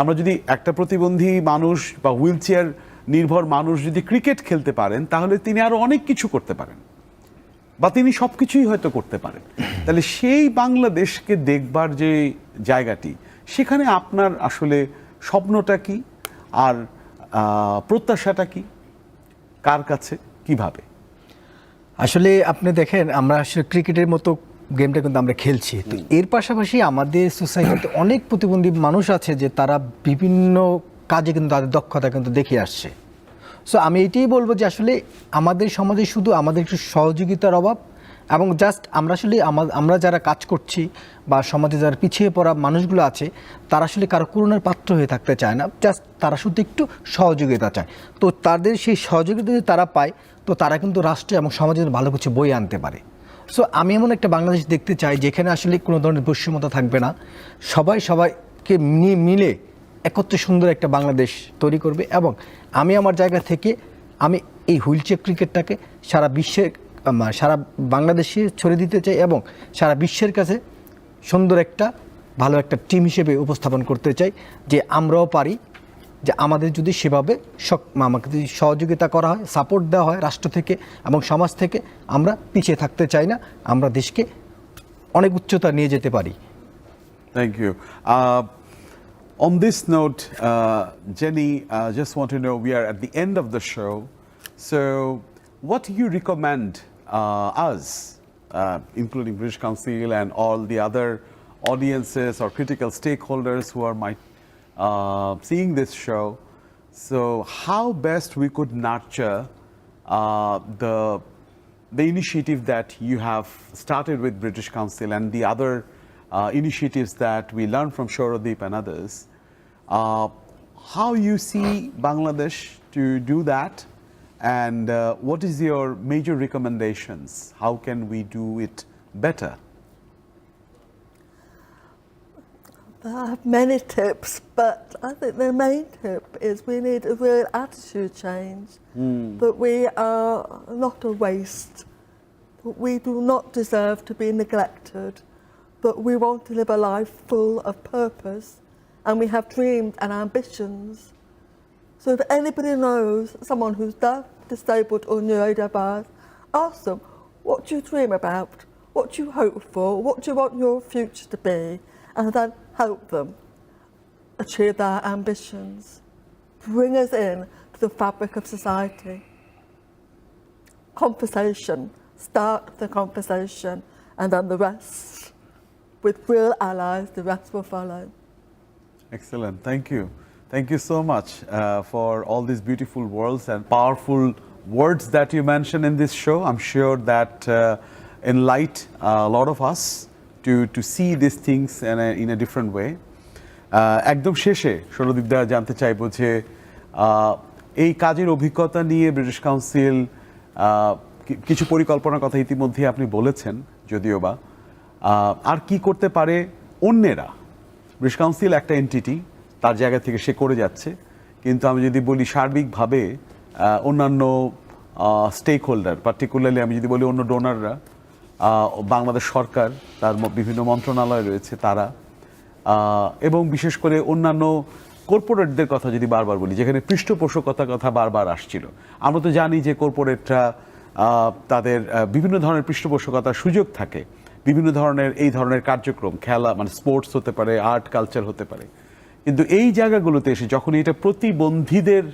[SPEAKER 1] আমরা যদি একটা প্রতিবন্ধী মানুষ বা হুইল চেয়ার নির্ভর মানুষ যদি ক্রিকেট খেলতে পারেন, তাহলে তিনি আরো অনেক কিছু করতে পারেন বা তিনি সব কিছুই হয়তো করতে পারেন। তাহলে সেই বাংলাদেশকে দেখবার যে জায়গাটি, সেখানে আপনার আসলে স্বপ্নটা কি আর প্রত্যাশাটা কি, কার কাছে, কিভাবে?
[SPEAKER 3] আসলে আপনি দেখেন, আমরা আসলে ক্রিকেটের মতো গেমটা কিন্তু আমরা খেলছি, তো এর পাশাপাশি আমাদের সোসাইটিতে অনেক প্রতিবন্ধী মানুষ আছে যে তারা বিভিন্ন কাজে কিন্তু তাদের দক্ষতা কিন্তু দেখিয়ে আসছে। সো আমি এটাই বলবো যে আসলে আমাদের সমাজে শুধু আমাদের একটু সহযোগিতার অভাব, এবং জাস্ট আমরা আসলে আমরা যারা কাজ করছি বা সমাজে যারা পিছিয়ে পড়া মানুষগুলো আছে, তারা আসলে কারো করুণার পাত্র হয়ে থাকতে চায় না, জাস্ট তারা শুধু একটু সহযোগিতা চায়। তো তাদের সেই সহযোগিতা যদি তারা পায়, তো তারা কিন্তু রাষ্ট্রে এবং সমাজে ভালো কিছু বই আনতে পারে। সো আমি এমন একটা বাংলাদেশ দেখতে চাই যেখানে আসলে কোনো ধরনের বৈষম্যতা থাকবে না, সবাইকে মিলে একত্রে সুন্দর একটা বাংলাদেশ তৈরি করবে। এবং আমি আমার জায়গা থেকে আমি এই হুইল চেয়ার ক্রিকেটটাকে সারা বাংলাদেশে ছড়িয়ে দিতে চাই এবং সারা বিশ্বের কাছে সুন্দর একটা ভালো একটা টিম হিসেবে উপস্থাপন করতে চাই, যে আমরাও পারি, যে আমাদের যদি সেভাবে আমাকে যদি সহযোগিতা করা হয়, সাপোর্ট দেওয়া হয় রাষ্ট্র থেকে এবং সমাজ থেকে, আমরা পিছিয়ে থাকতে চাই না, আমরা দেশকে অনেক উচ্চতা নিয়ে যেতে পারি।
[SPEAKER 1] Thank you. On this note, Jenny, just want to know, we are at the end of the show, so what do you recommend us, including British Council and all the other audiences or critical stakeholders who are seeing this show, so how best we could nurture the initiative that you have started with British Council and the other initiatives that we learn from Shorodip and others, how you see Bangladesh to do that, and what is your major recommendations? How can we do it better?
[SPEAKER 4] I have many tips, but I think the main tip is we need a real attitude change, that we are not a waste, that we do not deserve to be neglected, but we want to live a life full of purpose, and we have dreams and ambitions. So if anybody knows someone who's deaf, disabled or neurodiverse, ask them, what do you dream about, what do you hope for, what do you want your future to be, and then help them achieve their ambitions. Bring us in to the fabric of society. Conversation, start the conversation, and then the rest. With real allies, the rest will follow.
[SPEAKER 1] Excellent. Thank you. Thank you so much for all these beautiful words and powerful words that you mentioned in this show. I'm sure that enlight a lot of us to see these things in a different way. একদম শেষে সৌরদীপদা জানতে চাইবো যে এই কাজের অভিজ্ঞতা নিয়ে British council কিছু পরিকল্পনার কথা ইতিমধ্যে আপনি বলেছেন, যদিও বা আর কি করতে পারে অন্যেরা। ব্রিটিশ কাউন্সিল একটা এন্টিটি, তার জায়গা থেকে সে করে যাচ্ছে, কিন্তু আমি যদি বলি সার্বিকভাবে অন্যান্য স্টেক হোল্ডার, পার্টিকুলারলি আমি যদি বলি অন্য ডোনাররা, বাংলাদেশ সরকার, তার বিভিন্ন মন্ত্রণালয় রয়েছে তারা, এবং বিশেষ করে অন্যান্য কর্পোরেটদের কথা যদি বারবার বলি, যেখানে পৃষ্ঠপোষকতার কথা বারবার আসছিল। আমরা তো জানি যে কর্পোরেটরা তাদের বিভিন্ন ধরনের পৃষ্ঠপোষকতার সুযোগ থাকে, বিভিন্ন ধরনের এই ধরনের কার্যক্রম, খেলা মানে স্পোর্টস হতে পারে, আর্ট কালচার হতে পারে, কিন্তু এই জায়গাগুলোতে এসে যখন এটা প্রতিবন্ধীদের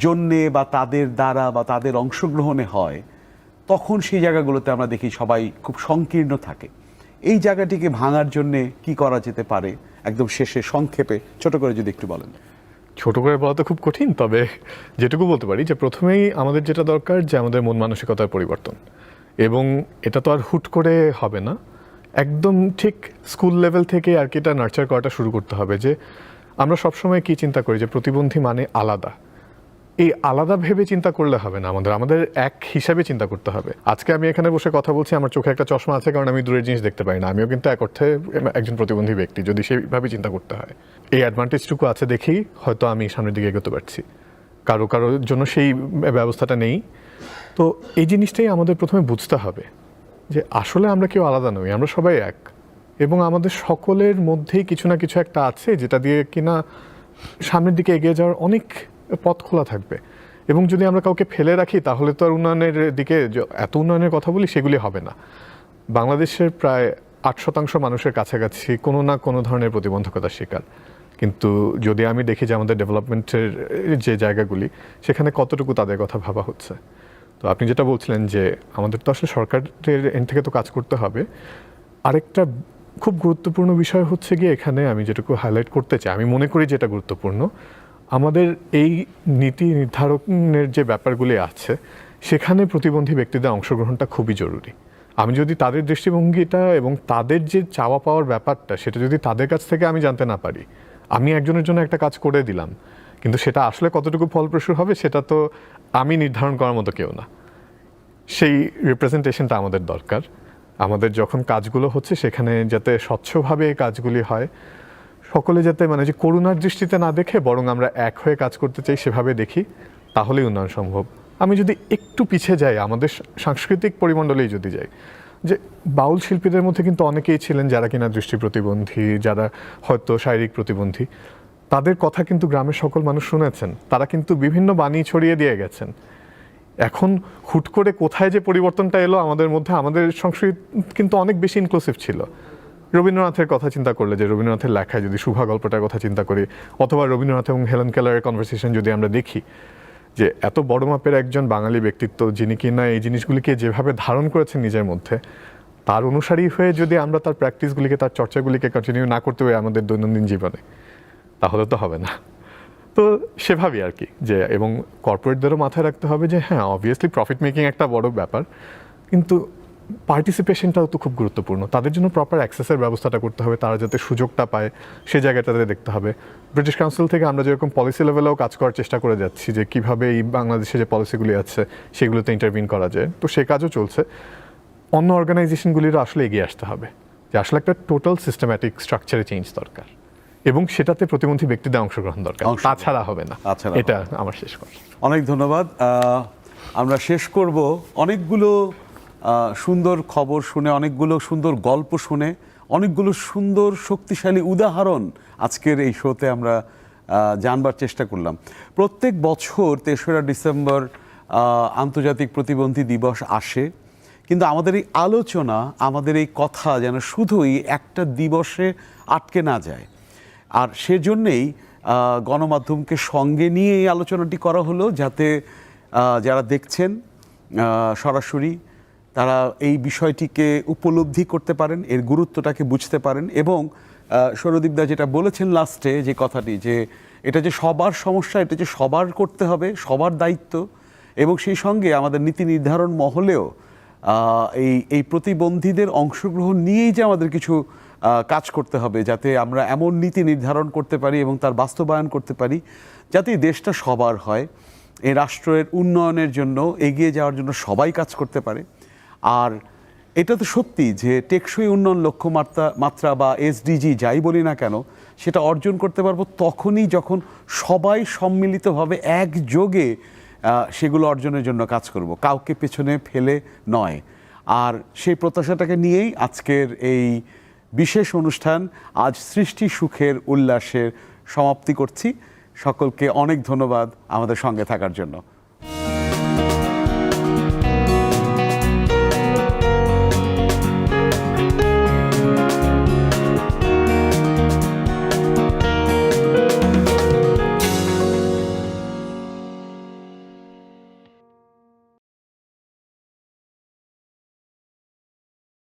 [SPEAKER 1] জন্যে বা তাদের দ্বারা বা তাদের অংশগ্রহণে হয়, তখন সেই জায়গাগুলোতে আমরা দেখি সবাই খুব সংকীর্ণ থাকে। এই জায়গাটিকে ভাঙার জন্যে কি করা যেতে পারে, একদম শেষে সংক্ষেপে ছোট করে যদি একটু বলেন।
[SPEAKER 2] ছোট করে বলা তো খুব কঠিন, তবে যেটুকু বলতে পারি যে প্রথমেই আমাদের যেটা দরকার যে আমাদের মন মানসিকতার পরিবর্তন, এবং এটা তো আর হুট করে হবে না, একদম ঠিক স্কুল লেভেল থেকে আর কি এটা নার্চার করাটা শুরু করতে হবে। যে আমরা সবসময় কি চিন্তা করি যে প্রতিবন্ধী মানে আলাদা, এই আলাদা ভেবে চিন্তা করলে হবে না, আমাদের এক হিসাবে চিন্তা করতে হবে। আজকে আমি এখানে বসে কথা বলছি, আমার চোখে একটা চশমা আছে কারণ আমি দূরের জিনিস দেখতে পাই না, আমিও কিন্তু এক অর্থে একজন প্রতিবন্ধী ব্যক্তি, যদি সেইভাবে চিন্তা করতে হয়। এই অ্যাডভান্টেজটুকু আছে দেখেই হয়তো আমি সামনের দিকে এগোতে পারছি, কারোর জন্য সেই ব্যবস্থাটা নেই। তো এই জিনিসটাই আমাদের প্রথমে বুঝতে হবে যে আসলে আমরা কেউ আলাদা নই, আমরা সবাই এক, এবং আমাদের সকলের মধ্যেই কিছু না কিছু একটা আছে যেটা দিয়ে কিনা সামনের দিকে এগিয়ে যাওয়ার অনেক পথ খোলা থাকবে। এবং যদি আমরা কাউকে ফেলে রাখি তাহলে তো আর উন্নয়নের দিকে এত উন্নয়নের কথা বলি সেগুলি হবে না। বাংলাদেশের প্রায় 8% মানুষের কাছাকাছি কোনো না কোনো ধরনের প্রতিবন্ধকতার শিকার, কিন্তু যদি আমি দেখি যে আমাদের ডেভেলপমেন্টের যে জায়গাগুলি সেখানে কতটুকু তাদের কথা ভাবা হচ্ছে। তো আপনি যেটা বলছিলেন যে আমাদের তো আসলে সরকারের এন্ড থেকে তো কাজ করতে হবে। আরেকটা খুব গুরুত্বপূর্ণ বিষয় হচ্ছে গিয়ে এখানে আমি যেটুকু হাইলাইট করতে চাই, আমি মনে করি যেটা গুরুত্বপূর্ণ, আমাদের এই নীতি নির্ধারণের যে ব্যাপারগুলি আছে সেখানে প্রতিবন্ধী ব্যক্তিদের অংশগ্রহণটা খুবই জরুরি। আমি যদি তাদের দৃষ্টিভঙ্গিটা এবং তাদের যে চাওয়া পাওয়ার ব্যাপারটা সেটা যদি তাদের কাছ থেকে আমি জানতে না পারি, আমি একজনের জন্য একটা কাজ করে দিলাম, কিন্তু সেটা আসলে কতটুকু ফলপ্রসূ হবে সেটা তো আমি নির্ধারণ করার মতো কেউ না। সেই রিপ্রেজেন্টেশনটা আমাদের দরকার। আমাদের যখন কাজগুলো হচ্ছে সেখানে যাতে স্বচ্ছভাবে এই কাজগুলি হয়, সকলে যাতে মানে যে করুণার দৃষ্টিতে না দেখে বরং আমরা এক হয়ে কাজ করতে চাই সেভাবে দেখি, তাহলেই উন্নয়ন সম্ভব। আমি যদি একটু পিছিয়ে যাই, আমাদের সাংস্কৃতিক পরিমণ্ডলেই যদি যাই, যে বাউল শিল্পীদের মধ্যে কিন্তু অনেকেই ছিলেন যারা কিনা দৃষ্টি প্রতিবন্ধী, যারা হয়তো শারীরিক প্রতিবন্ধী, তাদের কথা কিন্তু গ্রামের সকল মানুষ শুনেছেন, তারা কিন্তু বিভিন্ন বাণী ছড়িয়ে দিয়ে গেছেন। এখন হুট করে কোথায় যে পরিবর্তনটা এলো আমাদের মধ্যে, আমাদের সংস্কৃতি কিন্তু অনেক বেশি ইনক্লুসিভ ছিল। রবীন্দ্রনাথের কথা চিন্তা করলে, যে রবীন্দ্রনাথের লেখায় যদি শুভা গল্পটার কথা চিন্তা করি, অথবা রবীন্দ্রনাথ এবং হেলেন কেলারের কনভারসেশন যদি আমরা দেখি, যে এত বড় মাপের একজন বাঙালি ব্যক্তিত্ব যিনি কিনা এই জিনিসগুলিকে যেভাবে ধারণ করেছেন নিজের মধ্যে, তার অনুসারী হয়ে যদি আমরা তার প্র্যাকটিসগুলিকে, তার চর্চাগুলিকে কন্টিনিউ না করতে পারি আমাদের দৈনন্দিন জীবনে, তাহলে তো হবে না। তো সেভাবেই আর কি, যে এবং কর্পোরেটদেরও মাথায় রাখতে হবে যে হ্যাঁ অবভিয়াসলি প্রফিট মেকিং একটা বড় ব্যাপার, কিন্তু পার্টিসিপেশনটাও তো খুব গুরুত্বপূর্ণ। তাদের জন্য প্রপার অ্যাক্সেসের ব্যবস্থাটা করতে হবে, তারা যাতে সুযোগটা পায় সেই জায়গাটাতে দেখতে হবে। ব্রিটিশ কাউন্সিল থেকে আমরা যেরকম পলিসি লেভেলেও কাজ করার চেষ্টা করে যাচ্ছি, যে কীভাবে এই বাংলাদেশে যে পলিসিগুলি আছে সেগুলোতে ইন্টারভিন করা যায়, তো সেই কাজও চলছে। অন্য অর্গানাইজেশনগুলিরও আসলে এগিয়ে আসতে হবে, যে আসলে একটা টোটাল সিস্টেম্যাটিক স্ট্রাকচারে চেঞ্জ দরকার, এবং সেটাতে প্রতিবন্ধী ব্যক্তিদের অংশগ্রহণ দরকার, তাছাড়া হবে না। এটা আমার শেষ কথা।
[SPEAKER 1] অনেক ধন্যবাদ। আমরা শেষ করব অনেকগুলো সুন্দর খবর শুনে, অনেকগুলো সুন্দর গল্প শুনে, অনেকগুলো সুন্দর শক্তিশালী উদাহরণ আজকের এই শোতে আমরা জানবার চেষ্টা করলাম। প্রত্যেক বছর ৩রা ডিসেম্বর আন্তর্জাতিক প্রতিবন্ধী দিবস আসে, কিন্তু আমাদের এই আলোচনা, আমাদের এই কথা যেন শুধুই একটা দিবসে আটকে না যায়। আর সেজন্যেই গণমাধ্যমকে সঙ্গে নিয়ে এই আলোচনাটি করা হলো, যাতে যারা দেখছেন সরাসরি তারা এই বিষয়টিকে উপলব্ধি করতে পারেন, এর গুরুত্বটাকে বুঝতে পারেন। এবং সৌরদীপদা যেটা বলেছেন লাস্টে, যে কথাটি, যে এটা যে সবার সমস্যা, এটা যে সবার করতে হবে, সবার দায়িত্ব, এবং সেই সঙ্গে আমাদের নীতি নির্ধারণ মহলেও এই প্রতিবন্ধীদের অংশগ্রহণ নিয়েই যে আমাদের কিছু কাজ করতে হবে, যাতে আমরা এমন নীতি নির্ধারণ করতে পারি এবং তার বাস্তবায়ন করতে পারি যাতে এই দেশটা সবার হয়, এই রাষ্ট্রের উন্নয়নের জন্য, এগিয়ে যাওয়ার জন্য সবাই কাজ করতে পারে। আর এটা তো সত্যি যে টেকসই উন্নয়ন লক্ষ্যমাত্রা বা SDG যাই বলি না কেন, সেটা অর্জন করতে পারবো তখনই যখন সবাই সম্মিলিতভাবে একযোগে সেগুলো অর্জনের জন্য কাজ করব, কাউকে পেছনে ফেলে নয়। আর সেই প্রত্যাশাটাকে নিয়েই আজকের এই বিশেষ অনুষ্ঠান, আজ সৃষ্টি সুখের উল্লাসের সমাপ্তি করছি। সকলকে অনেক ধন্যবাদ আমাদের সঙ্গে থাকার জন্য।